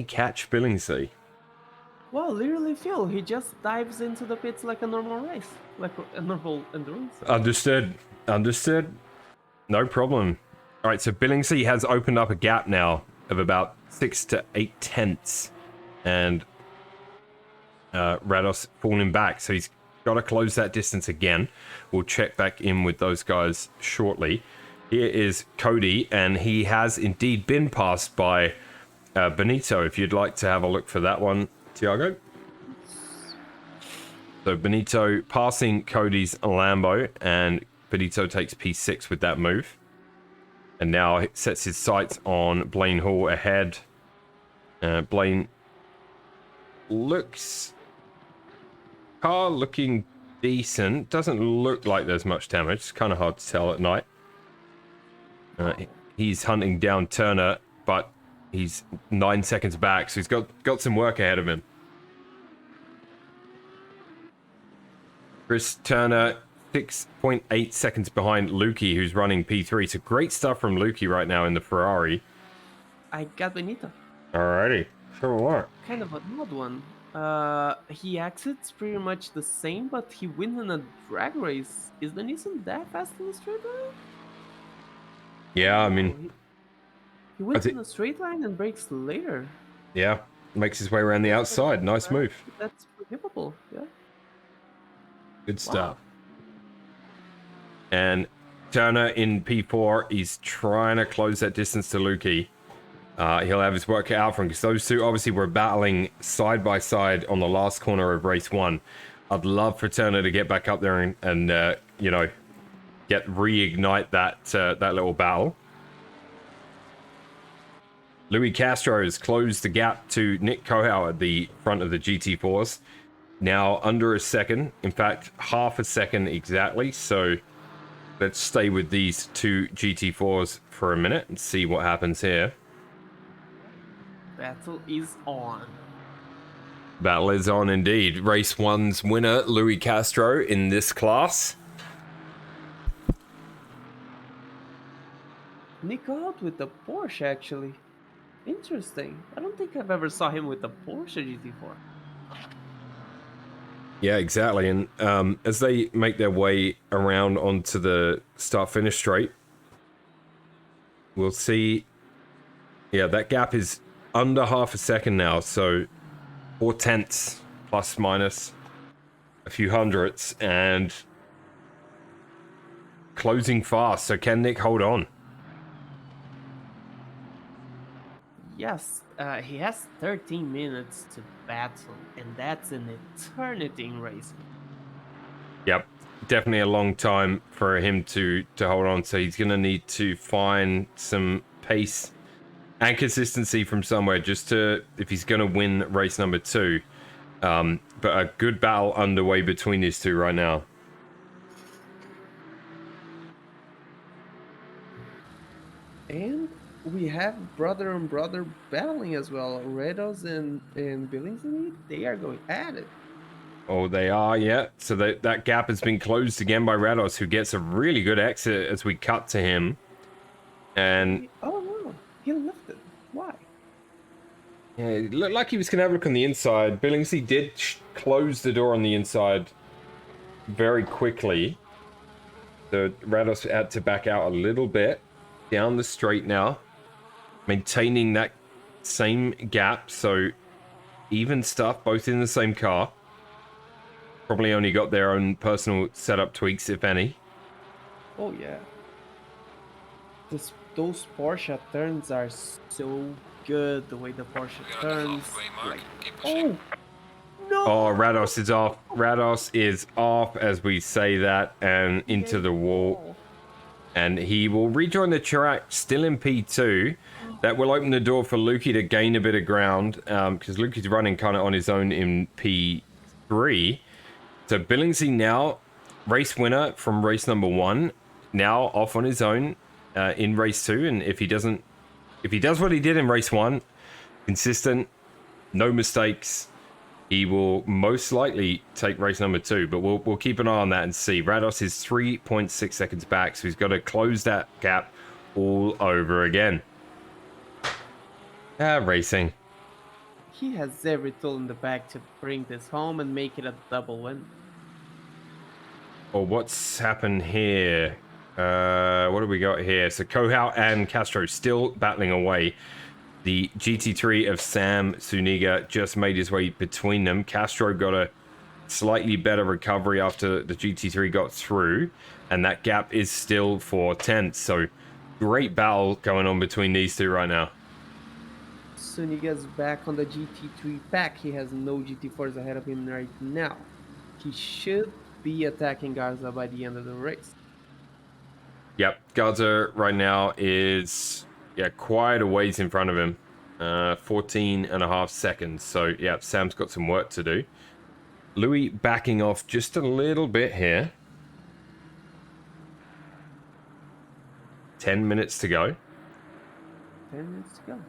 Speaker 1: catch Billingsley?
Speaker 2: Well, literally, Phil, he just dives into the pits like a normal race, like a normal endurance.
Speaker 1: Understood. No problem. All right, so Billingsley has opened up a gap now of about 6 to 8 tenths, and Rados falling back, so he's got to close that distance again. We'll check back in with those guys shortly. Here is Cody, and he has indeed been passed by Benito. If you'd like to have a look for that one, Tiago. So Benito passing Cody's Lambo, and Benito takes P6 with that move. And now it sets his sights on Blaine Hall ahead. Blaine looks... Car looking decent. Doesn't look like there's much damage. It's kind of hard to tell at night. He's hunting down Turner, but he's 9 seconds back, so he's got some work ahead of him. Chris Turner, 6.8 seconds behind Luki, who's running P3. So great stuff from Luki right now in the Ferrari.
Speaker 2: I got Benito.
Speaker 1: Alrighty. Sure.
Speaker 2: Kind of an odd one. He exits pretty much the same, but he wins in a drag race. Is the Nissan that fast in the straight line?
Speaker 1: Yeah, I mean...
Speaker 2: He wins in a straight line and brakes later.
Speaker 1: Yeah, makes his way around the outside. Nice move.
Speaker 2: That's forgivable, yeah.
Speaker 1: Good stuff. Wow. And Turner in P4, he's trying to close that distance to Luki. He'll have his work out for him, because those two obviously were battling side by side on the last corner of race 1. I'd love for Turner to get back up there and reignite that little battle. Louis Castro has closed the gap to Nick Kohau at the front of the GT4s. Now under a second, in fact, half a second exactly. So let's stay with these two GT4s for a minute and see what happens here.
Speaker 2: Battle is on.
Speaker 1: Battle is on indeed. Race 1's winner, Louis Castro, in this class.
Speaker 2: Nico out with the Porsche, actually. Interesting. I don't think I've ever saw him with the Porsche GT4.
Speaker 1: Yeah, exactly. And as they make their way around onto the start-finish straight, we'll see. Yeah, that gap is under half a second now. So 4/10 plus minus a few hundredths and closing fast. So can Nick hold on?
Speaker 2: Yes, he has 13 minutes to battle, and that's an eternity in racing.
Speaker 1: Yep, definitely a long time for him to hold on. So he's going to need to find some pace and consistency from somewhere just to, if he's going to win race number 2. But a good battle underway between these two right now.
Speaker 2: And we have brother and brother battling as well. Redos and Billingsley, they are going at it.
Speaker 1: Oh, they are, yeah. So that gap has been closed again by Rados, who gets a really good exit as we cut to him. And
Speaker 2: Oh no, he lifted. Why?
Speaker 1: yeah, it looked like he was going to have a look on the inside. Billingsley did close the door on the inside very quickly. So Rados had to back out a little bit. Down the straight now. Maintaining that same gap. So even stuff, both in the same car. Probably only got their own personal setup tweaks, if any.
Speaker 2: Oh yeah. Those Porsche turns are so good. The way the Porsche
Speaker 3: We are
Speaker 2: turns.
Speaker 3: halfway mark.
Speaker 2: Like,
Speaker 3: Keep pushing.
Speaker 2: oh no!
Speaker 1: Oh, Rados is off. Rados is off as we say that and into the wall. And he will rejoin the track still in P2. That will open the door for Luki to gain a bit of ground because Luki's running kind of on his own in P3. So Billingsley now, race winner from race number 1, now off on his own in race 2. And if he does what he did in race 1, consistent, no mistakes, he will most likely take race number 2, but we'll keep an eye on that and see. Rados is 3.6 seconds back, so he's got to close that gap all over again. Racing.
Speaker 2: He has every tool in the bag to bring this home and make it a double win.
Speaker 1: Oh, what's happened here? What do we got here? So Kohau and Castro still battling away. The GT3 of Sam Suniga just made his way between them. Castro got a slightly better recovery after the GT3 got through, and that gap is still 4/10. So great battle going on between these two right now.
Speaker 2: Suniga's back on the GT3 pack. He has no GT4s ahead of him right now. He should be attacking Garza by the end of the race.
Speaker 1: Yep, Garza right now is quite a ways in front of him. 14.5 seconds. So yeah, Sam's got some work to do. Louis backing off just a little bit here. 10 minutes to go.
Speaker 2: 10 minutes to go.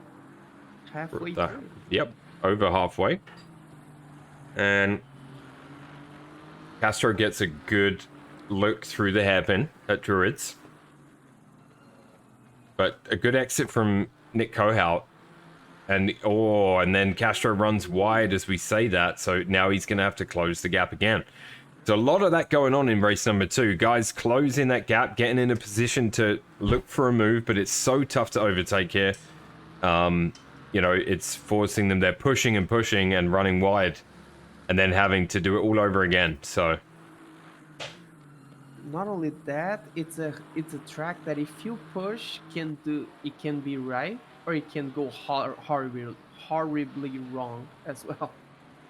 Speaker 2: Halfway
Speaker 1: The-
Speaker 2: through.
Speaker 1: Yep, over halfway. And Castro gets a good look through the hairpin at Druids. But a good exit from Nick Kohau. And then Castro runs wide as we say that. So now he's going to have to close the gap again. There's a lot of that going on in race number 2. Guys closing that gap, getting in a position to look for a move, but it's so tough to overtake here. You know, it's forcing them. They're pushing and pushing and running wide and then having to do it all over again. So
Speaker 2: Not only that, it's a track that if you push, it can be right, or it can go horribly wrong as well.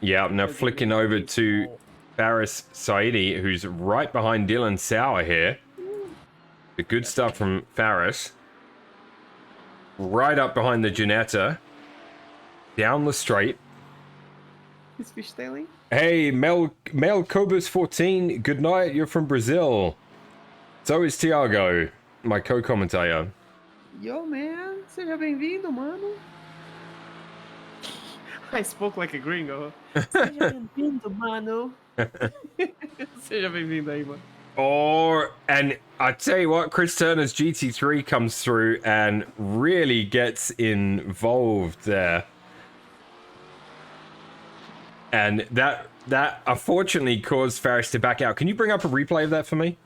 Speaker 1: yeah, now
Speaker 2: Because
Speaker 1: flicking
Speaker 2: it
Speaker 1: over
Speaker 2: makes
Speaker 1: to
Speaker 2: all-
Speaker 1: Faris Saidi, who's right behind Dylan Sauer here. The good stuff from Faris. right up behind the Janetta, down the straight.
Speaker 2: He's fishtailing.
Speaker 1: Hey, Mel Cobus 14, good night, you're from Brazil. So is Thiago, my co-commentator.
Speaker 2: Yo, man. Seja bem-vindo, mano. I spoke like a gringo. Seja bem-vindo, mano. Seja bem-vindo aí, mano.
Speaker 1: And I tell you what, Chris Turner's GT3 comes through and really gets involved there. And that unfortunately caused Faris to back out. Can you bring up a replay of that for me?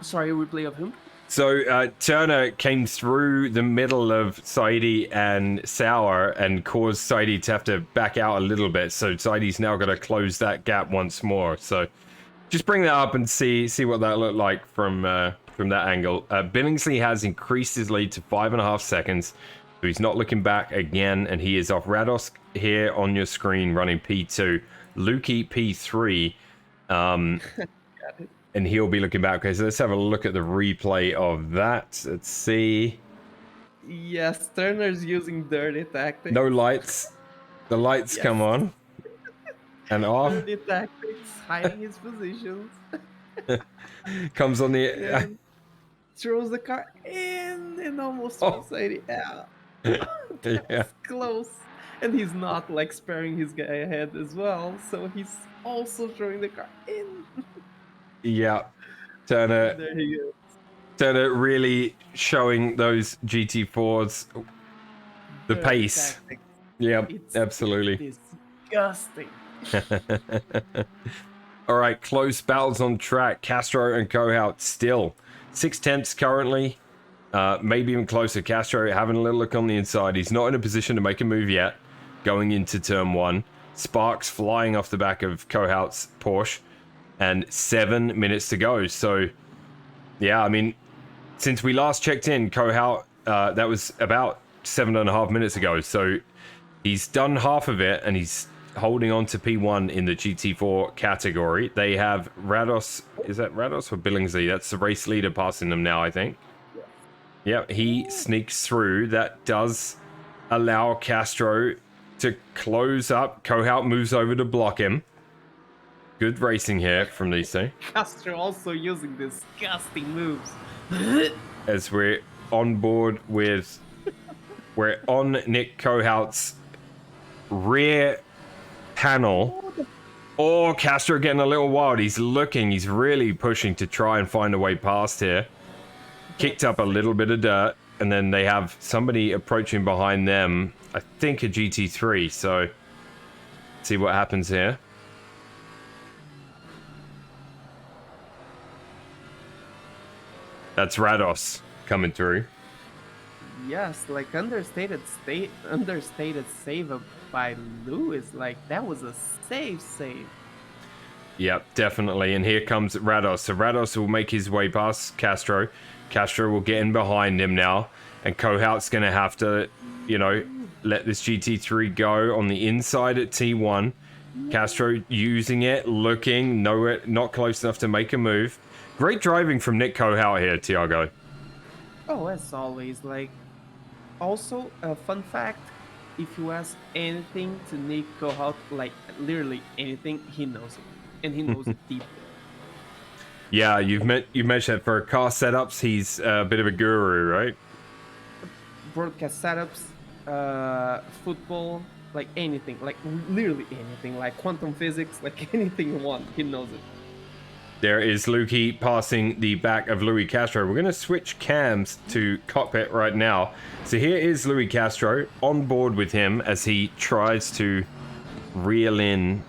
Speaker 2: Sorry, a replay of whom?
Speaker 1: So Turner came through the middle of Saidi and Sauer and caused Saidi to have to back out a little bit. So Saidi's now got to close that gap once more. So just bring that up and see what that looked like from that angle. Billingsley has increased his lead to 5.5 seconds. So he's not looking back again, and he is off. Rados here on your screen running P2. Luki P3. And he'll be looking back. Okay, so let's have a look at the replay of that. Let's see.
Speaker 2: Yes, Turner's using dirty tactics.
Speaker 1: No lights. The lights come on. And off.
Speaker 2: Dirty tactics, hiding his positions.
Speaker 1: Comes on the...
Speaker 2: And throws the car in and almost throws it out.
Speaker 1: Yeah.
Speaker 2: Close. And he's not like sparing his guy ahead as well, so he's also throwing the car in.
Speaker 1: Yeah. Turner
Speaker 2: There he goes.
Speaker 1: Turner really showing those GT4s the
Speaker 2: Dirty
Speaker 1: pace.
Speaker 2: tactics.
Speaker 1: Yeah,
Speaker 2: It's
Speaker 1: absolutely.
Speaker 2: disgusting.
Speaker 1: All right, close battles on track. Castro and Kohout still 6/10 currently. Maybe even closer. Castro having a little look on the inside. He's not in a position to make a move yet. Going into turn 1. Sparks flying off the back of Kohout's Porsche. And 7 minutes to go. So, yeah, I mean, since we last checked in, Kohout, that was about 7.5 minutes ago. So he's done half of it, and he's holding on to P1 in the GT4 category. They have Rados. Is that Rados or Billingsley? That's the race leader passing them now, I think. Yeah, he sneaks through. That does allow Castro to close up. Kohout moves over to block him. Good racing here from these two.
Speaker 2: Castro also using disgusting moves.
Speaker 1: As we're on board with... We're on Nick Kohout's rear panel. Oh, Castro getting a little wild. He's looking. He's really pushing to try and find a way past here. Kicked up a little bit of dirt. And then they have somebody approaching behind them. I think a GT3. So, see what happens here. That's Rados coming through.
Speaker 2: Yes, like understated save by Lewis. Like that was a save.
Speaker 1: Yep, definitely. And here comes Rados. So Rados will make his way past Castro. Castro will get in behind him now. And Kohout's going to have to, you know, let this GT3 go on the inside at T1. Castro using it, looking, not close enough to make a move. Great driving from Nick Kohout here, Thiago.
Speaker 2: Oh, as always. Like, also a fun fact: if you ask anything to Nick Kohout, like literally anything, he knows it, and he knows it deeply.
Speaker 1: Yeah, you mentioned that for car setups, he's a bit of a guru, right?
Speaker 2: Broadcast setups, football, like anything, like literally anything, like quantum physics, like anything you want, he knows it.
Speaker 1: There is Luki passing the back of Louis Castro. We're going to switch cams to cockpit right now. So here is Louis Castro on board with him as he tries to reel in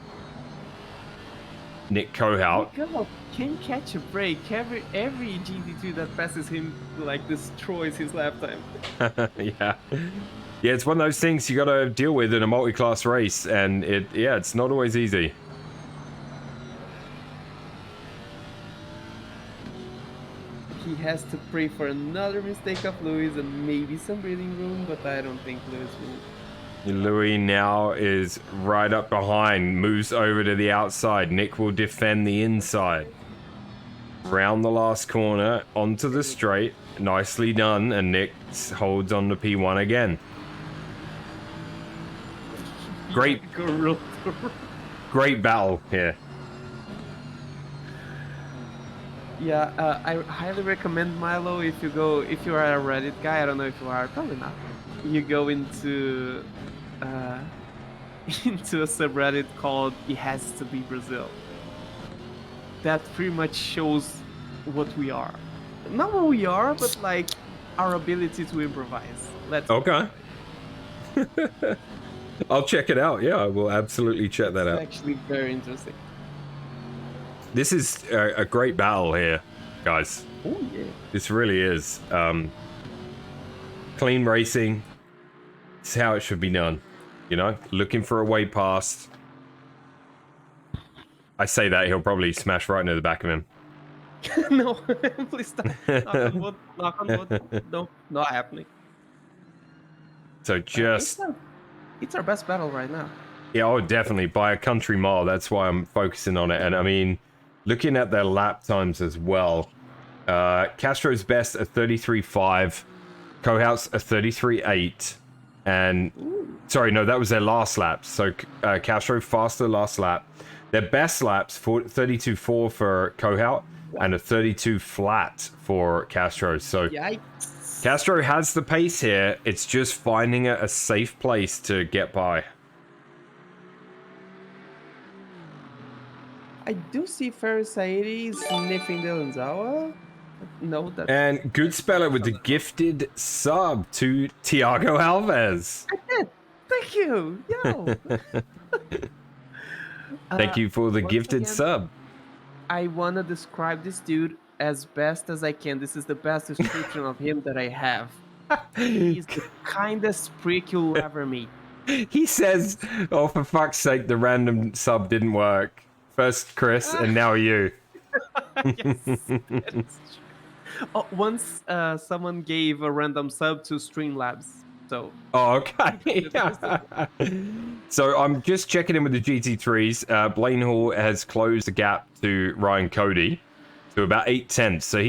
Speaker 1: Nick Kohout.
Speaker 2: God, can't catch a break. Every GT2 that passes him like destroys his lap time.
Speaker 1: Yeah, it's one of those things you got to deal with in a multi-class race, and it's not always easy.
Speaker 2: He has to pray for another mistake of Lewis and maybe some breathing room, but I don't think Lewis will.
Speaker 1: Louis now is right up behind, moves over to the outside. Nick will defend the inside. Round the last corner, onto the straight. Nicely done, and Nick holds on to P1 again. Great battle here.
Speaker 2: Yeah, I highly recommend Milo if you are a Reddit guy. I don't know if you are, probably not. You go into into a subreddit called "It Has to Be Brazil." That pretty much shows what we are. Not what we are, but like our ability to improvise.
Speaker 1: Okay. I'll check it out. Yeah, I will absolutely check that out.
Speaker 2: It's actually very interesting.
Speaker 1: This is a great battle here, guys.
Speaker 2: Oh yeah.
Speaker 1: This really is. Clean racing. It's how it should be done. You know, looking for a way past. I say that, he'll probably smash right into the back of him.
Speaker 2: No, please stop. Knock on wood. Knock on wood. No, not happening.
Speaker 1: So just...
Speaker 2: It's our best battle right now.
Speaker 1: Yeah, oh, definitely. By a country mile. That's why I'm focusing on it. And I mean, looking at their lap times as well. Castro's best at 33.5. Kohout's a 33.8. And... Sorry, no, that was their last lap. So Castro faster last lap. Their best laps, 32.4 for Kohout. And a 32 flat for Castro. So
Speaker 2: Yikes.
Speaker 1: Castro has the pace here. It's just finding a safe place to get by.
Speaker 2: I do see Ferris Saidi sniffing Dylanzawa. No, that's...
Speaker 1: And good speller with the gifted sub to Tiago Alves.
Speaker 2: I did. Thank you. Yo.
Speaker 1: Thank you for the
Speaker 2: once
Speaker 1: gifted
Speaker 2: again,
Speaker 1: sub.
Speaker 2: I want to describe this dude as best as I can. This is the best description of him that I have. He's the kindest prick you'll ever meet.
Speaker 1: He says, oh, for fuck's sake, the random sub didn't work. First Chris, and now you.
Speaker 2: Yes, that is true. Oh, once someone gave a random sub to Streamlabs. So.
Speaker 1: Oh, okay. So I'm just checking in with the GT3s. Blaine Hall has closed the gap to Ryan Cody to about 8/10. So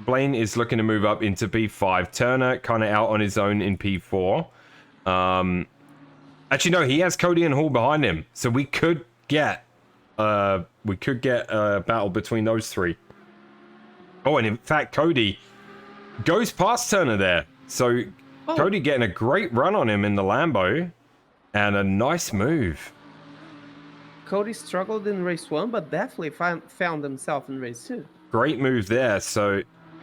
Speaker 1: Blaine is looking to move up into P5. Turner kind of out on his own in P4. Actually, no, he has Cody and Hall behind him. So we could get a battle between those three. Oh, and in fact, Cody goes past Turner there. So Cody getting a great run on him in the Lambo, and a nice move.
Speaker 2: Cody struggled in race 1, but definitely found himself in race 2.
Speaker 1: Great move there. So,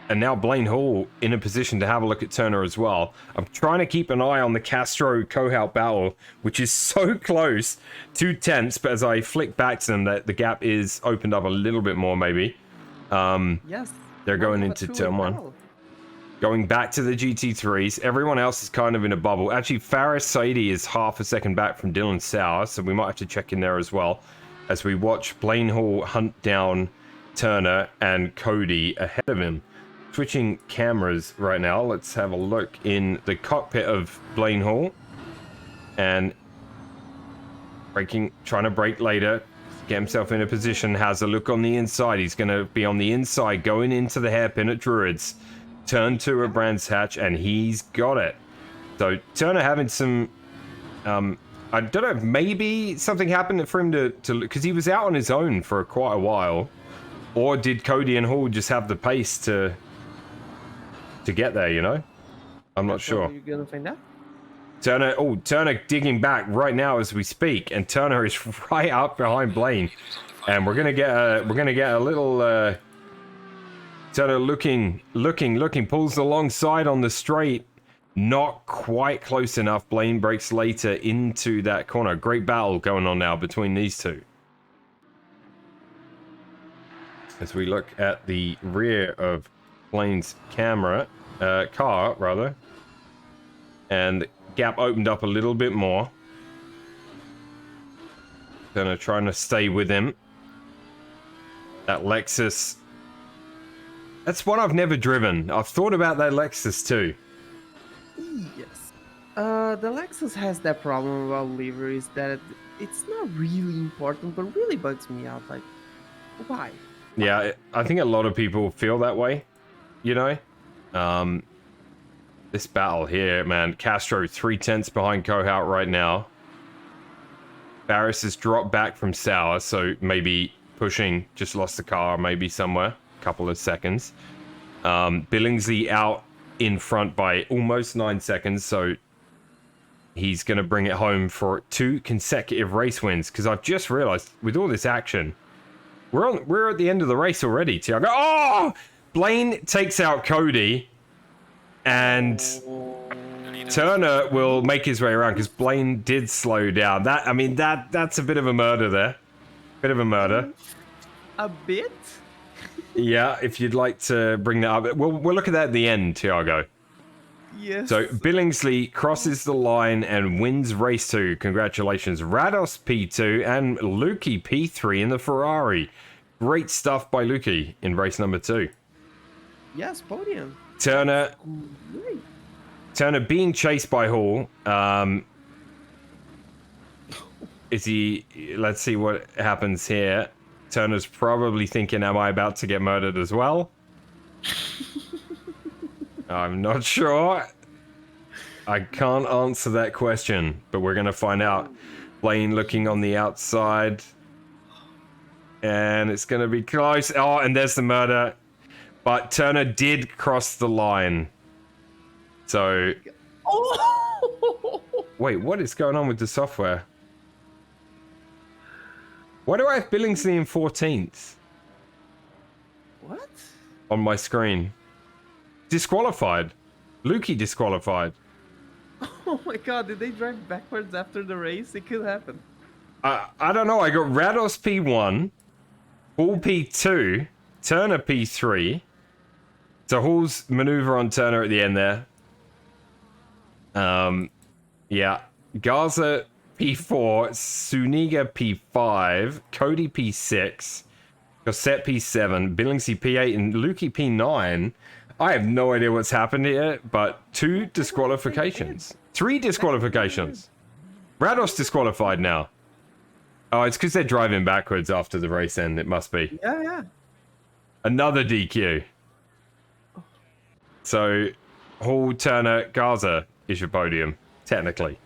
Speaker 1: and now Blaine Hall in a position to have a look at Turner as well. I'm trying to keep an eye on the Castro Kohout battle, which is so close, 2/10, but as I flick back to them, that the gap is opened up a little bit more, maybe.
Speaker 2: Yes.
Speaker 1: They're going into turn 1. Going back to the GT3s. Everyone else is kind of in a bubble. Actually, Faris Saidi is half a second back from Dylan Sauer, so we might have to check in there as well as we watch Blaine Hall hunt down Turner and Cody ahead of him. Switching cameras right now. Let's have a look in the cockpit of Blaine Hall. And trying to brake later. Get himself in a position. Has a look on the inside. He's going to be on the inside going into the hairpin at Druids. Turn to a Brands Hatch, and he's got it. So Turner having some, I don't know, maybe something happened for him to because he was out on his own for quite a while, or did Cody and Hall just have the pace to get there? You know, I'm not sure.
Speaker 2: You're gonna find out.
Speaker 1: Turner digging back right now as we speak, and Turner is right up behind Blaine, and we're gonna get a little. Turner looking, pulls alongside on the straight. Not quite close enough. Blaine breaks later into that corner. Great battle going on now between these two. As we look at the rear of Blaine's car, rather. And gap opened up a little bit more. Turner trying to stay with him. That Lexus... That's one I've never driven. I've thought about that Lexus too.
Speaker 2: Yes. The Lexus has that problem about liveries that it's not really important, but really bugs me out. Like, why?
Speaker 1: Yeah, I think a lot of people feel that way, you know? This battle here, man. Castro 3/10 behind Kohout right now. Barris has dropped back from Sour, so maybe pushing, just lost the car, maybe somewhere. Couple of seconds. Billingsley out in front by almost 9 seconds, so he's going to bring it home for 2 consecutive race wins, because I've just realized, with all this action, we're at the end of the race already, Tiago. Oh! Blaine takes out Cody, and Turner will make his way around, because Blaine did slow down. That's a bit of a murder there. Bit of a murder.
Speaker 2: A bit?
Speaker 1: Yeah, if you'd like to bring that up. We'll look at that at the end, Tiago.
Speaker 2: Yes.
Speaker 1: So Billingsley crosses the line and wins race 2. Congratulations. Rados P2 and Luki P3 in the Ferrari. Great stuff by Luki in race number 2.
Speaker 2: Yes, podium.
Speaker 1: Turner
Speaker 2: Great.
Speaker 1: being chased by Hall. Is he... Let's see what happens here. Turner's probably thinking, am I about to get murdered as well? I'm not sure. I can't answer that question, but we're going to find out. Blaine looking on the outside. And it's going to be close. Oh, and there's the murder. But Turner did cross the line. So...
Speaker 2: Oh!
Speaker 1: Wait, what is going on with the software? Why do I have Billingsley in 14th?
Speaker 2: What?
Speaker 1: On my screen. Disqualified. Luki disqualified.
Speaker 2: Oh my god, did they drive backwards after the race? It could happen.
Speaker 1: I don't know. I got Rados P1, Hall P2, Turner P3. So Hall's maneuver on Turner at the end there. Yeah. Garza P4, Suniga P5, Cody P6, Gossett P7, Billingsley P8, and Luki P9. I have no idea what's happened here, but 2 disqualifications. 3 disqualifications. Rados disqualified now. Oh, it's because they're driving backwards after the race end, it must be.
Speaker 2: Yeah.
Speaker 1: Another DQ. So, Hall, Turner, Garza is your podium, technically.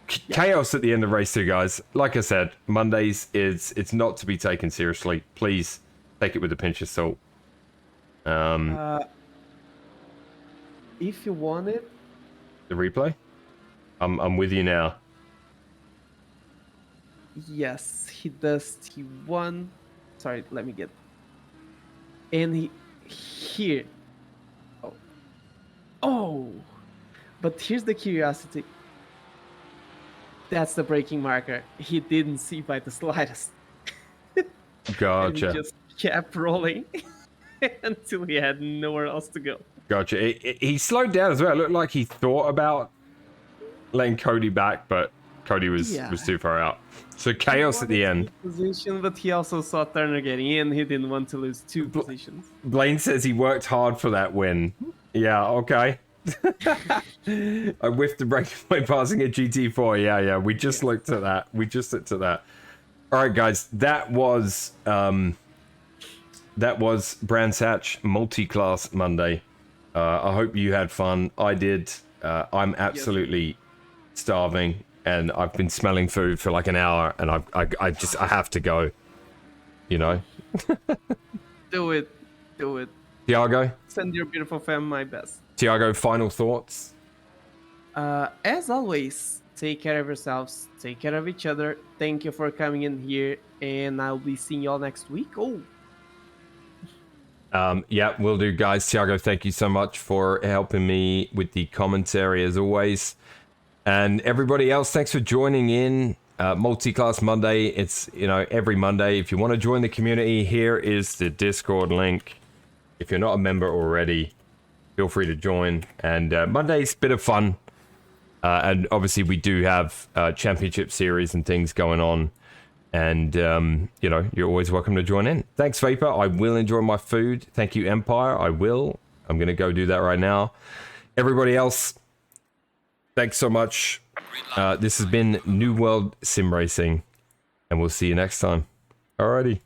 Speaker 1: Chaos at the end of race 2, guys. Like I said, Mondays it's not to be taken seriously. Please take it with a pinch of salt.
Speaker 2: If you want it,
Speaker 1: The replay? I'm with you now.
Speaker 2: yes, he does. He won. Sorry, let me get. And he here. Oh, but here's the curiosity. That's the braking marker. He didn't see by the slightest. And
Speaker 1: Gotcha.
Speaker 2: he just kept rolling until he had nowhere else to go.
Speaker 1: Gotcha. He slowed down as well. It looked like he thought about letting Cody back, but Cody was too far out. So chaos at the end.
Speaker 2: Position, but he also saw Turner getting in. He didn't want to lose 2 positions.
Speaker 1: Blaine says he worked hard for that win. Yeah, okay. I whiffed the brake by passing a GT4. Yeah. We just looked at that. All right, guys. That was Brands Hatch Multiclass Monday. I hope you had fun. I did. I'm absolutely starving, and I've been smelling food for like an hour, and I have to go. You know.
Speaker 2: Do it.
Speaker 1: Tiago.
Speaker 2: Send your beautiful fam my best.
Speaker 1: Tiago, final thoughts.
Speaker 2: As always, take care of yourselves. Take care of each other. Thank you for coming in here, and I'll be seeing y'all next week. Oh.
Speaker 1: Yeah, will do, guys. Tiago, thank you so much for helping me with the commentary as always. And everybody else, thanks for joining in. Multiclass Monday. It's, every Monday. If you want to join the community, here is the Discord link. If you're not a member already, feel free to join. And Monday's a bit of fun. And obviously we do have championship series and things going on. And, you're always welcome to join in. Thanks, Vapor. I will enjoy my food. Thank you, Empire. I will. I'm going to go do that right now. Everybody else, thanks so much. This has been New World Sim Racing. And we'll see you next time. Alrighty.